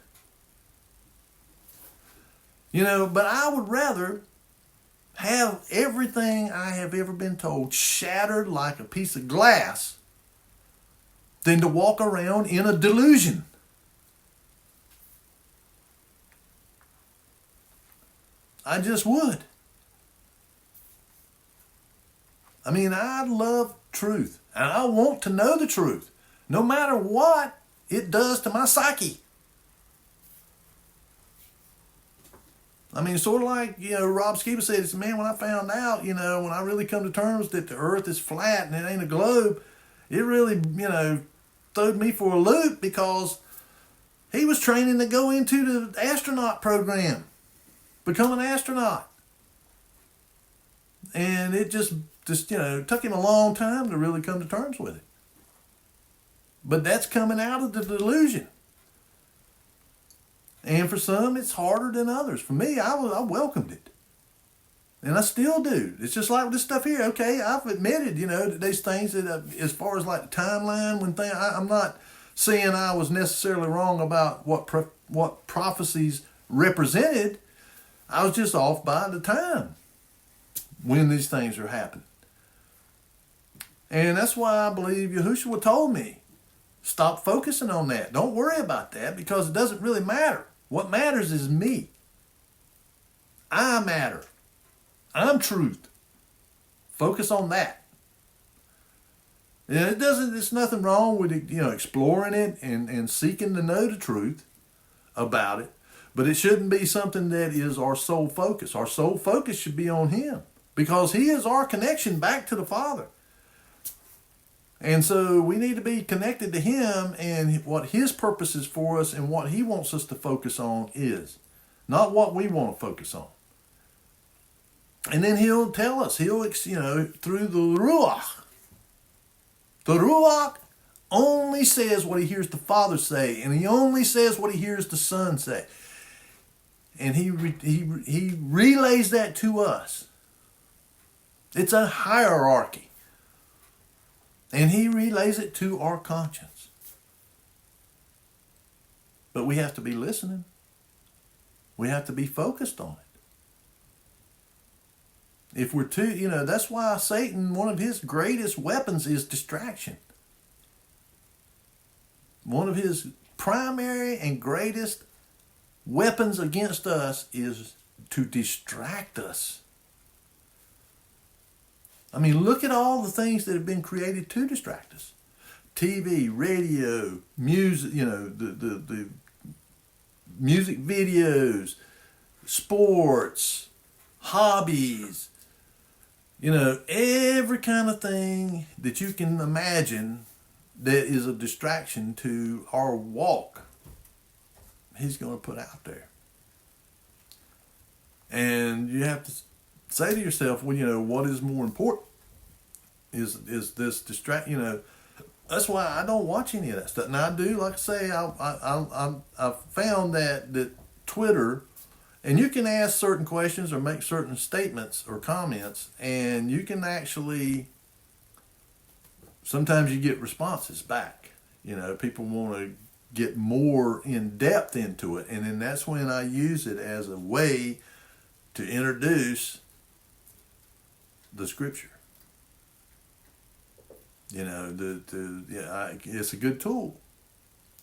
But I would rather have everything I have ever been told shattered like a piece of glass than to walk around in a delusion. I just would. I love truth. And I want to know the truth. No matter what it does to my psyche. Sort of like, Rob Skiba said, man, when I found out, when I really come to terms that the earth is flat and it ain't a globe, it really, throwed me for a loop because he was training to go into the astronaut program, become an astronaut. And it just took him a long time to really come to terms with it. But that's coming out of the delusion. And for some, it's harder than others. For me, I welcomed it. And I still do. It's just like this stuff here. Okay, I've admitted, that these things that, as far as like the timeline, I'm not saying I was necessarily wrong about what prophecies represented. I was just off by the time when these things are happening. And that's why I believe Yahushua told me, stop focusing on that. Don't worry about that because it doesn't really matter. What matters is me. I matter. I'm truth. Focus on that. And there's nothing wrong with exploring it and seeking to know the truth about it. But it shouldn't be something that is our sole focus. Our sole focus should be on Him because He is our connection back to the Father. And so we need to be connected to Him and what His purpose is for us and what He wants us to focus on is. Not what we want to focus on. And then He'll tell us, through the Ruach. The Ruach only says what He hears the Father say, and He only says what He hears the Son say. And He relays that to us. It's a hierarchy. And He relays it to our conscience. But we have to be listening. We have to be focused on it. If we're too, that's why Satan, one of his greatest weapons is distraction. One of his primary and greatest weapons against us is to distract us. Look at all the things that have been created to distract us. TV, radio, music, the music videos, sports, hobbies, every kind of thing that you can imagine that is a distraction to our walk he's going to put out there. And you have to say to yourself, well, what is more important? Is this distract? That's why I don't watch any of that stuff. Now I do, like I say, I found that Twitter, and you can ask certain questions or make certain statements or comments, and you can actually, sometimes you get responses back. People want to get more in depth into it, and then that's when I use it as a way to introduce the scripture. It's a good tool.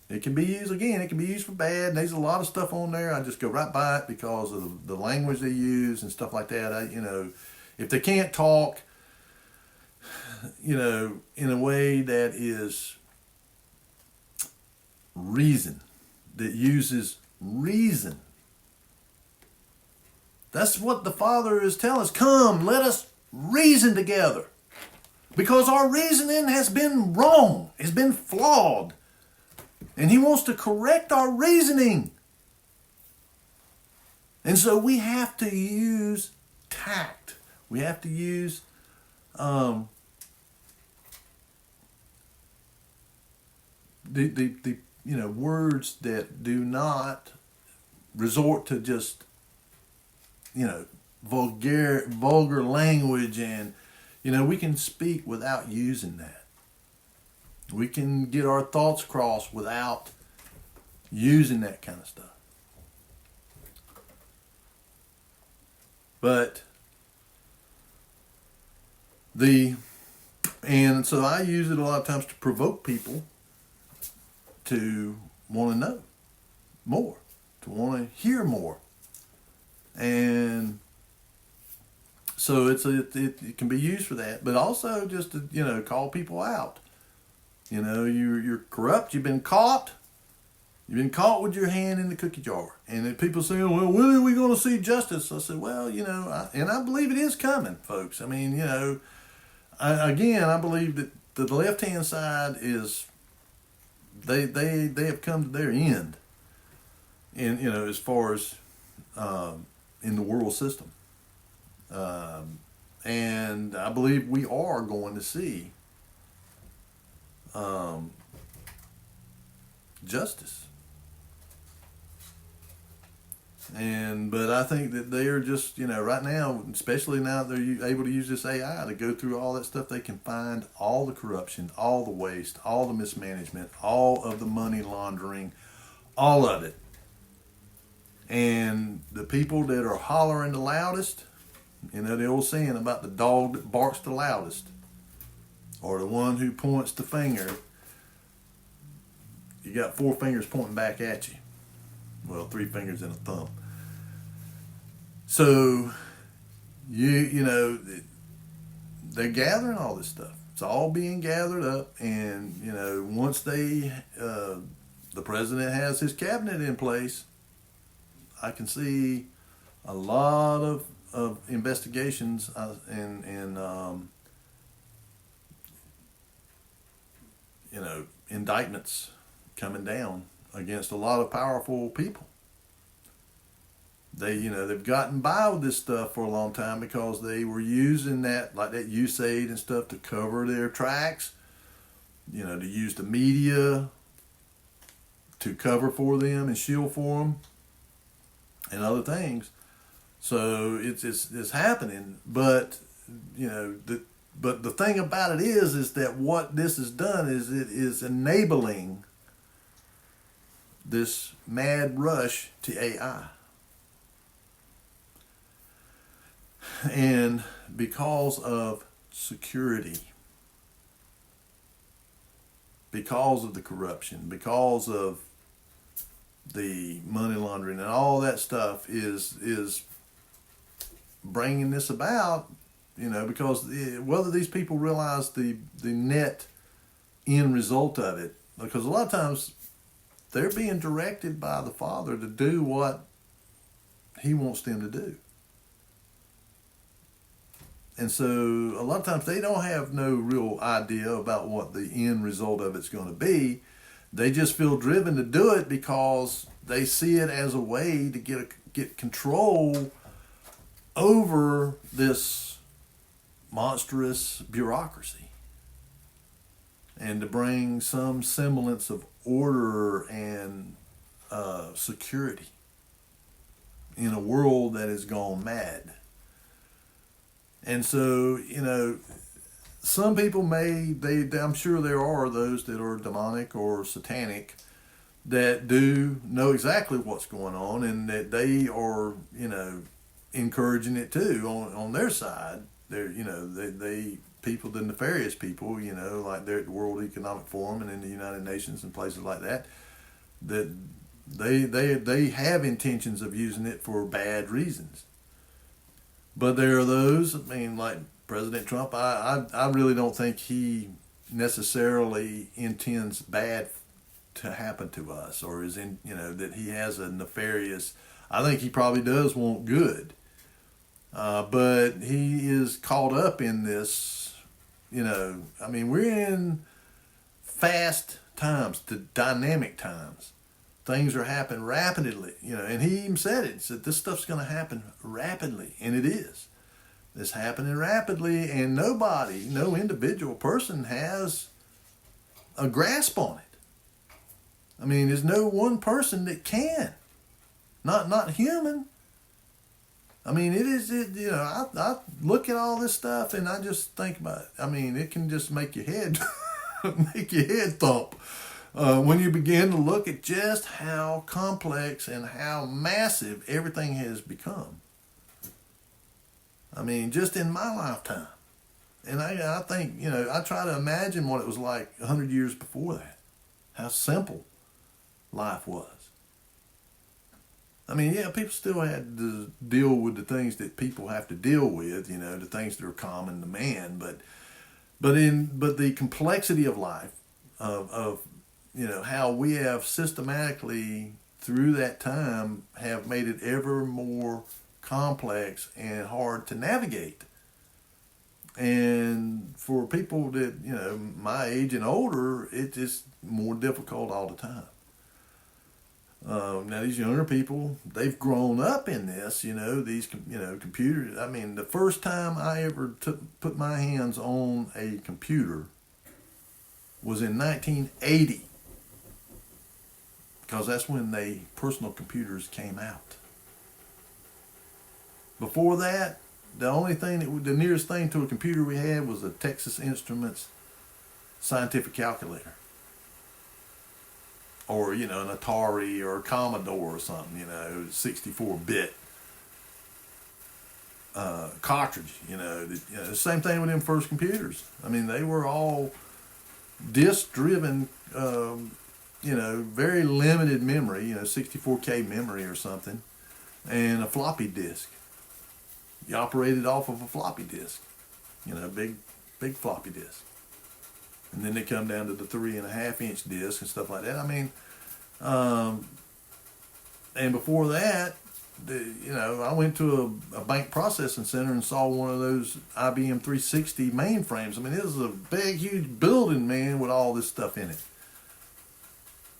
It can be used, again, it can be used for bad. There's a lot of stuff on there. I just go right by it because of the language they use and stuff like that. If they can't talk, in a way that is reason, that uses reason. That's what the Father is telling us. Come, let us reason together. Because our reasoning has been wrong. It's been flawed. And He wants to correct our reasoning. And so we have to use tact. We have to use the words that do not resort to just vulgar language, and we can speak without using that. We can get our thoughts across without using that kind of stuff. And so I use it a lot of times to provoke people to want to know more, to want to hear more. And so it can be used for that, but also just to, call people out. You're corrupt, you've been caught with your hand in the cookie jar. And then people say, well, when are we going to see justice? I said, well, and I believe it is coming, folks. I mean, I believe that the left-hand side is, they have come to their end. And, as far as in the world system. And I believe we are going to see justice. But I think that they are just, right now, especially now that they're able to use this AI to go through all that stuff, they can find all the corruption, all the waste, all the mismanagement, all of the money laundering, all of it. And the people that are hollering the loudest, the old saying about the dog that barks the loudest, or the one who points the finger, you got 4 fingers pointing back at you. Well, 3 fingers and a thumb. So, they're gathering all this stuff. It's all being gathered up, and, once the president has his cabinet in place, I can see a lot of investigations and indictments coming down against a lot of powerful people. They've gotten by with this stuff for a long time because they were using that, like that USAID and stuff, to cover their tracks, to use the media to cover for them and shield for them and other things. So it's happening, but the thing about it is that what this has done is it is enabling this mad rush to AI. And because of security, because of the corruption, because of the money laundering and all that stuff is bringing this about, because whether these people realize the net end result of it, because a lot of times they're being directed by the Father to do what He wants them to do. And so a lot of times they don't have no real idea about what the end result of it's going to be. They just feel driven to do it because they see it as a way to get control over this monstrous bureaucracy and to bring some semblance of order and security in a world that has gone mad. And so, some people I'm sure there are those that are demonic or satanic that do know exactly what's going on, and that they are, encouraging it too on their side. They're, they people, the nefarious people, like they're at the World Economic Forum and in the United Nations and places like that, that they have intentions of using it for bad reasons. But there are those, like President Trump, I really don't think he necessarily intends bad to happen to us, or is in, that he has a nefarious, I think he probably does want good. But he is caught up in this, we're in fast times, dynamic times. Things are happening rapidly, and he even said it. He said, this stuff's going to happen rapidly, and it is. It's happening rapidly, and no individual person has a grasp on it. There's no one person that can. Not human. I look at all this stuff and I just think about it. It can just make your head, make your head thump. When you begin to look at just how complex and how massive everything has become. Just in my lifetime. And I think, I try to imagine what it was like 100 years before that. How simple life was. People still had to deal with the things that people have to deal with, the things that are common to man. But the complexity of life, of how we have systematically through that time have made it ever more complex and hard to navigate. And for people that, my age and older, it's just more difficult all the time. Now these younger people, they've grown up in this, these, computers. The first time I ever put my hands on a computer was in 1980. Because that's when personal computers came out. Before that, the nearest thing to a computer we had was a Texas Instruments scientific calculator. Or, an Atari or a Commodore or something, 64-bit cartridge, the same thing with them first computers. They were all disk-driven, very limited memory, 64K memory or something, and a floppy disk. You operated off of a floppy disk, big floppy disk. And then they come down to the 3.5-inch disc and stuff like that. And before that, I went to a bank processing center and saw one of those IBM 360 mainframes. It was a big, huge building, man, with all this stuff in it.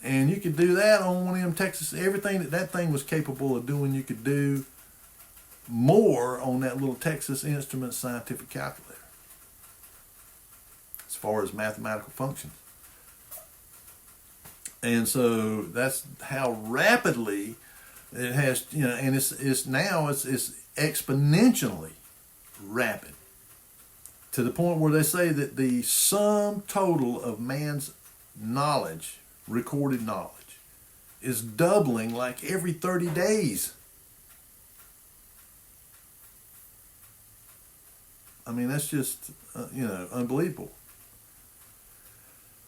And you could do that on one of them Texas, everything that thing was capable of doing, you could do more on that little Texas Instruments scientific calculator. As far as mathematical functions. And so that's how rapidly it has, and it's now exponentially rapid to the point where they say that the sum total of man's knowledge, recorded knowledge, is doubling like every 30 days. That's just, unbelievable.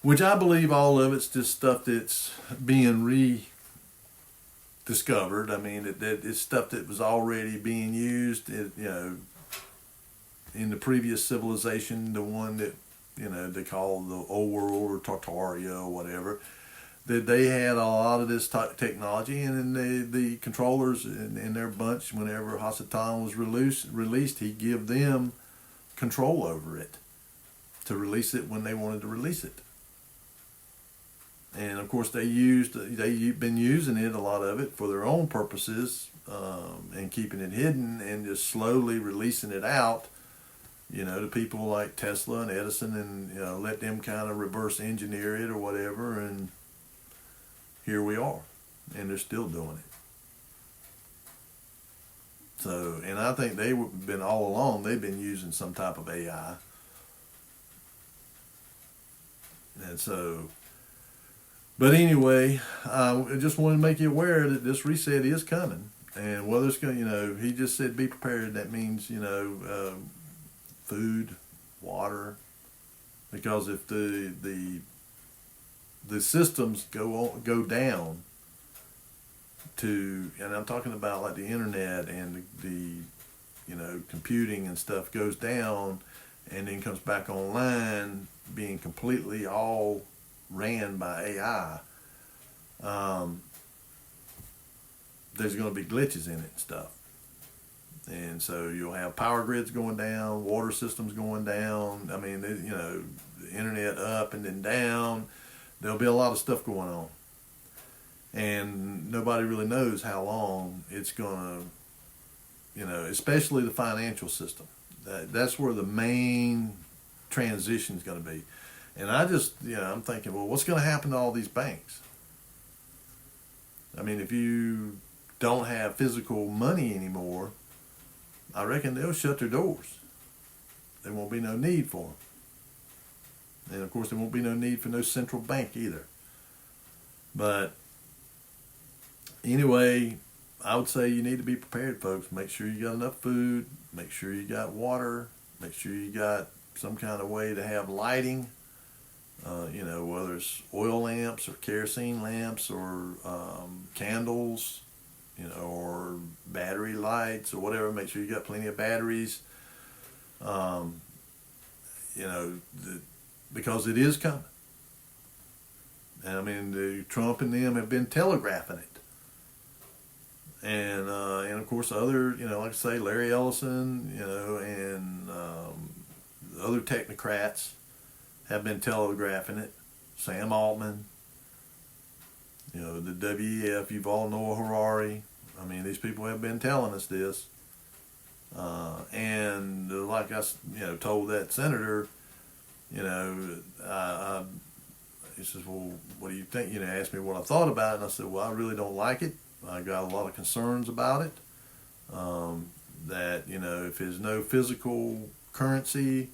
Which I believe all of it's just stuff that's being rediscovered. That it's stuff that was already being used, in the previous civilization, the one that, they call the old world or Tartaria or whatever. That they had a lot of this technology, and then the controllers in their bunch, whenever Hasatan was released, he'd give them control over it to release it when they wanted to release it. And of course, they've been using it, a lot of it, for their own purposes, and keeping it hidden and just slowly releasing it out, to people like Tesla and Edison, and let them kind of reverse engineer it or whatever. And here we are, and they're still doing it. So, and I think they've been all along. They've been using some type of AI, and so. But anyway, I just wanted to make you aware that this reset is coming, and whether it's going, he just said be prepared. That means food, water, because if the systems go down to, and I'm talking about like the internet and the computing and stuff goes down, and then comes back online, being completely all ran by AI, there's going to be glitches in it and stuff. And so you'll have power grids going down, water systems going down. I mean, the internet up and then down. There'll be a lot of stuff going on. And nobody really knows how long it's going to, especially the financial system. That's where the main transition is going to be. And I just, I'm thinking, well, what's going to happen to all these banks? I mean, if you don't have physical money anymore, I reckon they'll shut their doors. There won't be no need for them. And of course, there won't be no need for no central bank either. But anyway, I would say you need to be prepared, folks. Make sure you got enough food. Make sure you got water. Make sure you got some kind of way to have lighting. Whether it's oil lamps or kerosene lamps or candles, or battery lights or whatever. Make sure you got plenty of batteries, because it is coming. And I mean, Trump and them have been telegraphing it. And of course, other, like I say, Larry Ellison, and other technocrats have been telegraphing it. Sam Altman, the WEF, you've all know Harari. I mean, these people have been telling us this. And like I, told that senator, he says, well, what do you think? Asked me what I thought about it. And I said, well, I really don't like it. I got a lot of concerns about it. That, if there's no physical currency,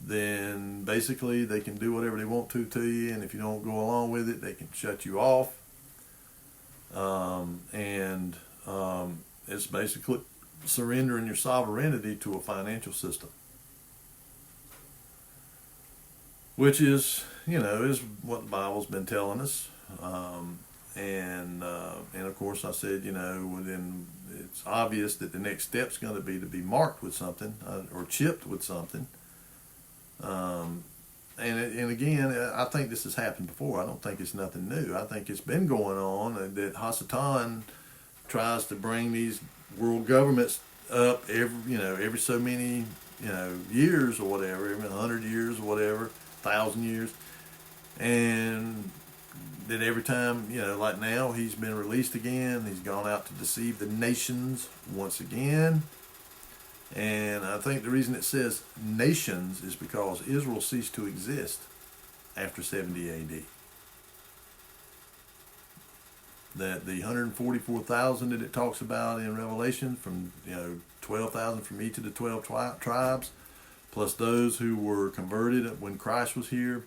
then basically they can do whatever they want to you, and if you don't go along with it, they can shut you off. It's basically surrendering your sovereignty to a financial system, which is, is what the Bible's been telling us. And of course I said, then it's obvious that the next step's going to be marked with something, or chipped with something. And again, I think this has happened before. I don't think it's nothing new. I think it's been going on, and that Hasatan tries to bring these world governments up every so many, years or whatever, every 100 years or whatever, 1,000 years. And that every time, like now, he's been released again. He's gone out to deceive the nations once again. And I think the reason it says nations is because Israel ceased to exist after 70 AD. That the 144,000 that it talks about in Revelation, from 12,000 from each of the 12 tribes, plus those who were converted when Christ was here,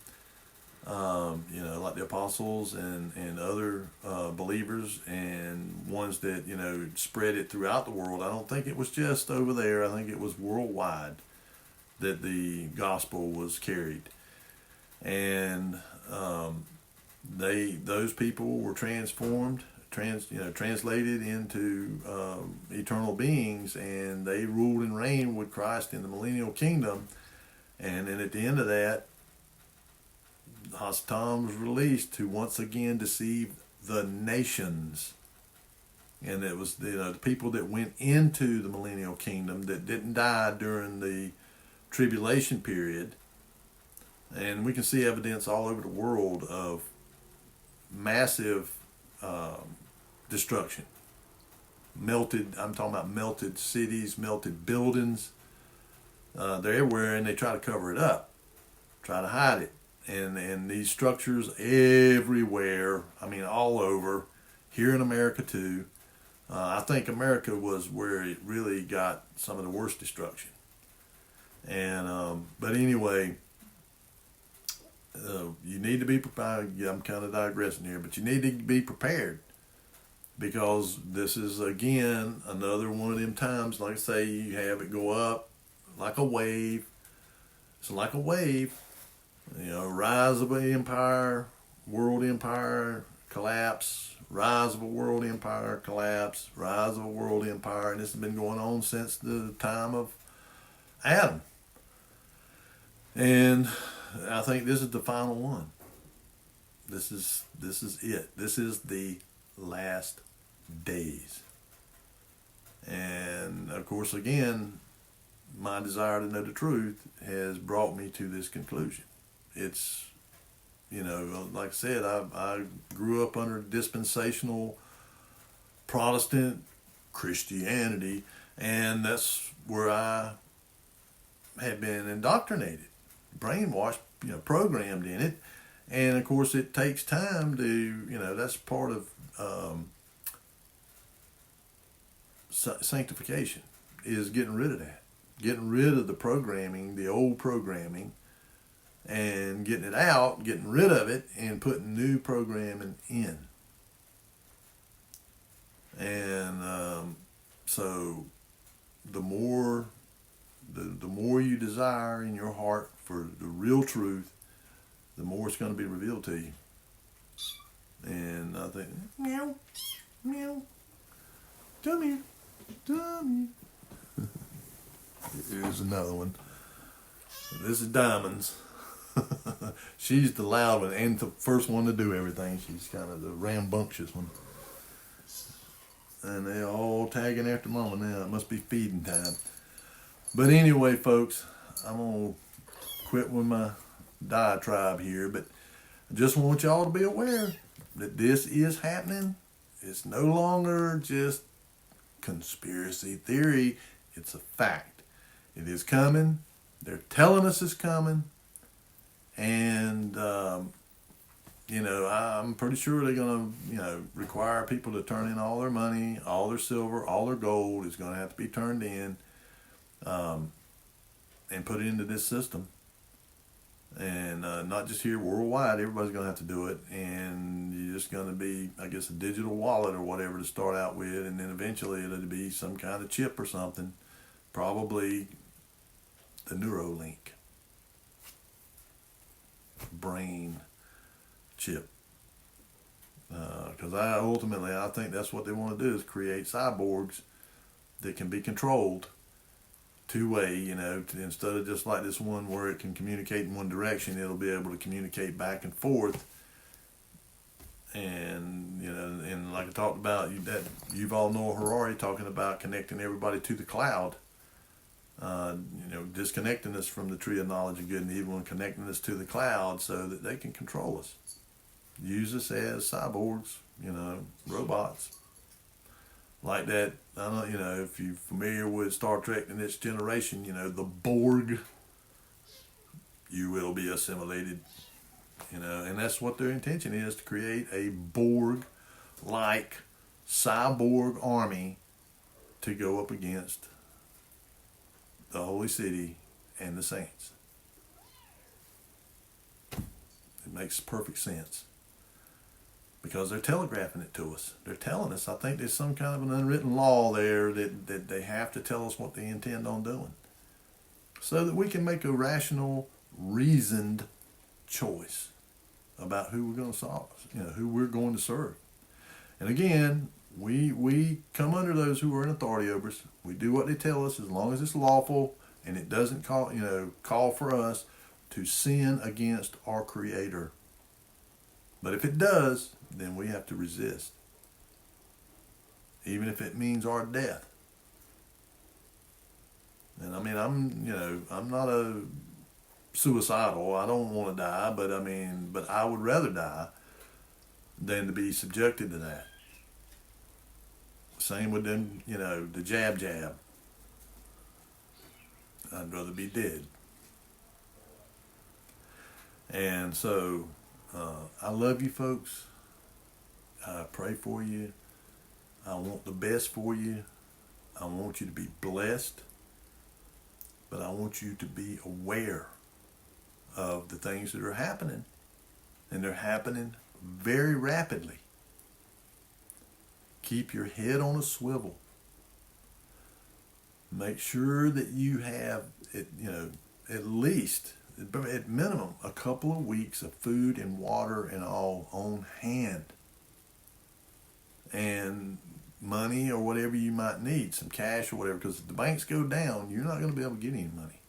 like the apostles and other believers, and ones that spread it throughout the world. I don't think it was just over there. I think it was worldwide that the gospel was carried, and those people were transformed, translated into eternal beings, and they ruled and reigned with Christ in the millennial kingdom. And then at the end of that, Hasatan was released to once again deceive the nations. And it was the people that went into the millennial kingdom that didn't die during the tribulation period. And we can see evidence all over the world of massive destruction. I'm talking about melted cities, melted buildings. They're everywhere, and they try to cover it up, try to hide it. And these structures everywhere, I mean all over, here in America too. I think America was where it really got some of the worst destruction. And but anyway, you need to be prepared. Yeah, I'm kind of digressing here, but you need to be prepared, because this is again another one of them times. Like I say, you have it go up like a wave. It's like a wave. Rise of an empire, world empire, collapse, rise of a world empire, collapse, rise of a world empire, and this has been going on since the time of Adam. And I think this is the final one. This is it. This is the last days. And of course, again, my desire to know the truth has brought me to this conclusion. It's, like I said, I grew up under dispensational Protestant Christianity, and that's where I had been indoctrinated, brainwashed, programmed in it. And of course, it takes time to, that's part of sanctification, is getting rid of that, getting rid of the programming, the old programming, and getting it out, getting rid of it, and putting new programming in. And so the more you desire in your heart for the real truth, the more it's going to be revealed to you. And I think, meow, meow, come here, come here. Here's another one. This is Diamonds. She's the loud one and the first one to do everything. She's kind of the rambunctious one. And they're all tagging after Mama now. It must be feeding time. But anyway, folks, I'm going to quit with my diatribe here. But I just want y'all to be aware that this is happening. It's no longer just conspiracy theory. It's a fact. It is coming. They're telling us it's coming. And, I'm pretty sure they're going to, require people to turn in all their money, all their silver, all their gold is going to have to be turned in, and put it into this system. And not just here, worldwide, everybody's going to have to do it. And you're just going to be, I guess, a digital wallet or whatever to start out with. And then eventually it'll be some kind of chip or something, probably the Neuralink brain chip, because I think that's what they want to do, is create cyborgs that can be controlled two-way, instead of just like this one where it can communicate in one direction, it'll be able to communicate back and forth. And and like I talked about, that Yuval Noah Harari talking about connecting everybody to the cloud. Disconnecting us from the tree of knowledge of good and evil and connecting us to the cloud so that they can control us. Use us as cyborgs, robots. Like that, I don't know, if you're familiar with Star Trek The Next Generation, the Borg, you will be assimilated, and that's what their intention is, to create a Borg-like cyborg army to go up against the Holy City and the saints. It makes perfect sense, because they're telegraphing it to us. They're telling us. I think there's some kind of an unwritten law there that they have to tell us what they intend on doing, so that we can make a rational, reasoned choice about who we're going to solve, who we're going to serve. And again, we come under those who are in authority over us. We do what they tell us, as long as it's lawful and it doesn't call for us to sin against our Creator. But if it does, then we have to resist, even if it means our death. And I mean, I'm not a suicidal. I don't want to die, but I would rather die than to be subjected to that. Same with them, the jab. I'd rather be dead. And so, I love you folks. I pray for you. I want the best for you. I want you to be blessed. But I want you to be aware of the things that are happening. And they're happening very rapidly. Keep your head on a swivel. Make sure that you have, at least, at minimum, a couple of weeks of food and water and all on hand. And money or whatever you might need, some cash or whatever, because if the banks go down, you're not going to be able to get any money.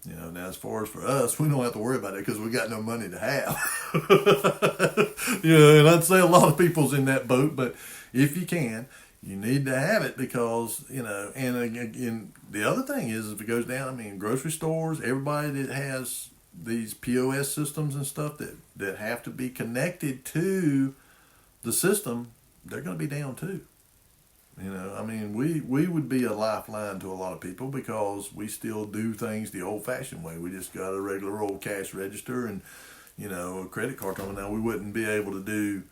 Now as far as for us, we don't have to worry about it because we got no money to have. And I'd say a lot of people's in that boat, but if you can, you need to have it because, and again, the other thing is if it goes down, grocery stores, everybody that has these POS systems and stuff that have to be connected to the system, they're going to be down too. We would be a lifeline to a lot of people because we still do things the old-fashioned way. We just got a regular old cash register and, a credit card company. Now, we wouldn't be able to do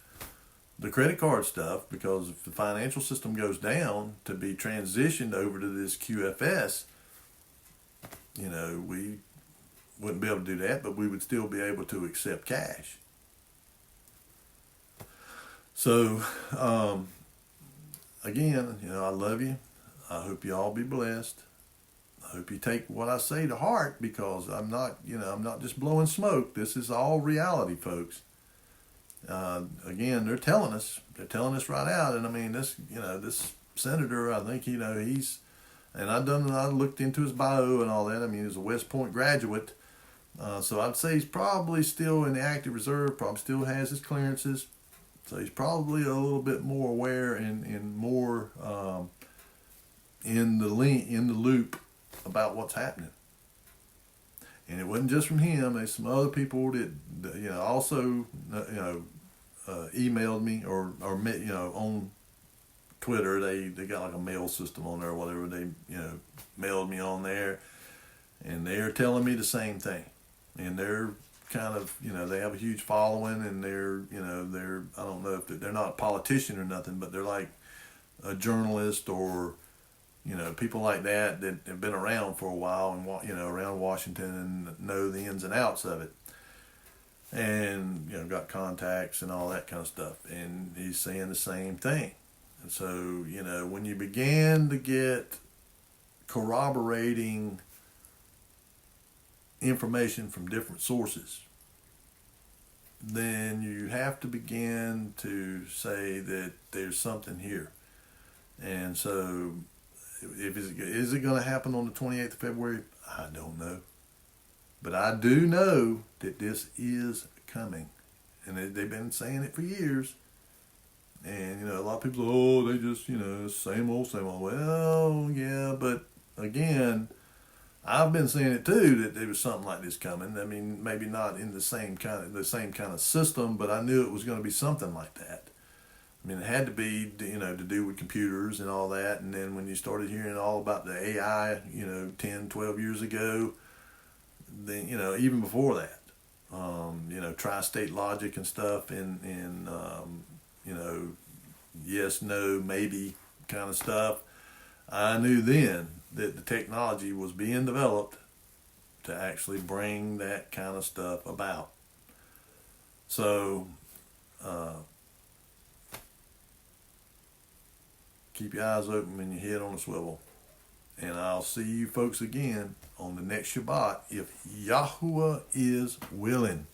the credit card stuff because if the financial system goes down to be transitioned over to this QFS, we wouldn't be able to do that, but we would still be able to accept cash. So, again, I love you. I hope you all be blessed. I hope you take what I say to heart because I'm not just blowing smoke. This is all reality, folks. Again, they're telling us right out. And this senator, I think, he's, and I looked into his bio and all that. He's a West Point graduate. So I'd say he's probably still in the active reserve, probably still has his clearances. So he's probably a little bit more aware and more in the loop about what's happening. And it wasn't just from him. There's some other people that also emailed me or on Twitter. They got like a mail system on there or whatever. They mailed me on there, and they're telling me the same thing. And they're kind of, they have a huge following, and they're I don't know if they're not a politician or nothing, but they're like a journalist or, people like that have been around for a while and, around Washington and know the ins and outs of it. And, got contacts and all that kind of stuff. And he's saying the same thing. And so, when you begin to get corroborating information from different sources, then you have to begin to say that there's something here. And so, is it going to happen on the 28th of February? I don't know. But I do know that this is coming. And they've been saying it for years. And, a lot of people, they just, same old. Well, yeah, but again, I've been saying it too, that there was something like this coming. Maybe not in the same kind of system, but I knew it was going to be something like that. It had to be, to do with computers and all that. And then when you started hearing all about the AI, 10, 12 years ago, then, even before that, tri-state logic and stuff and yes, no, maybe kind of stuff. I knew then that the technology was being developed to actually bring that kind of stuff about. So, keep your eyes open and your head on a swivel. And I'll see you folks again on the next Shabbat if Yahuwah is willing.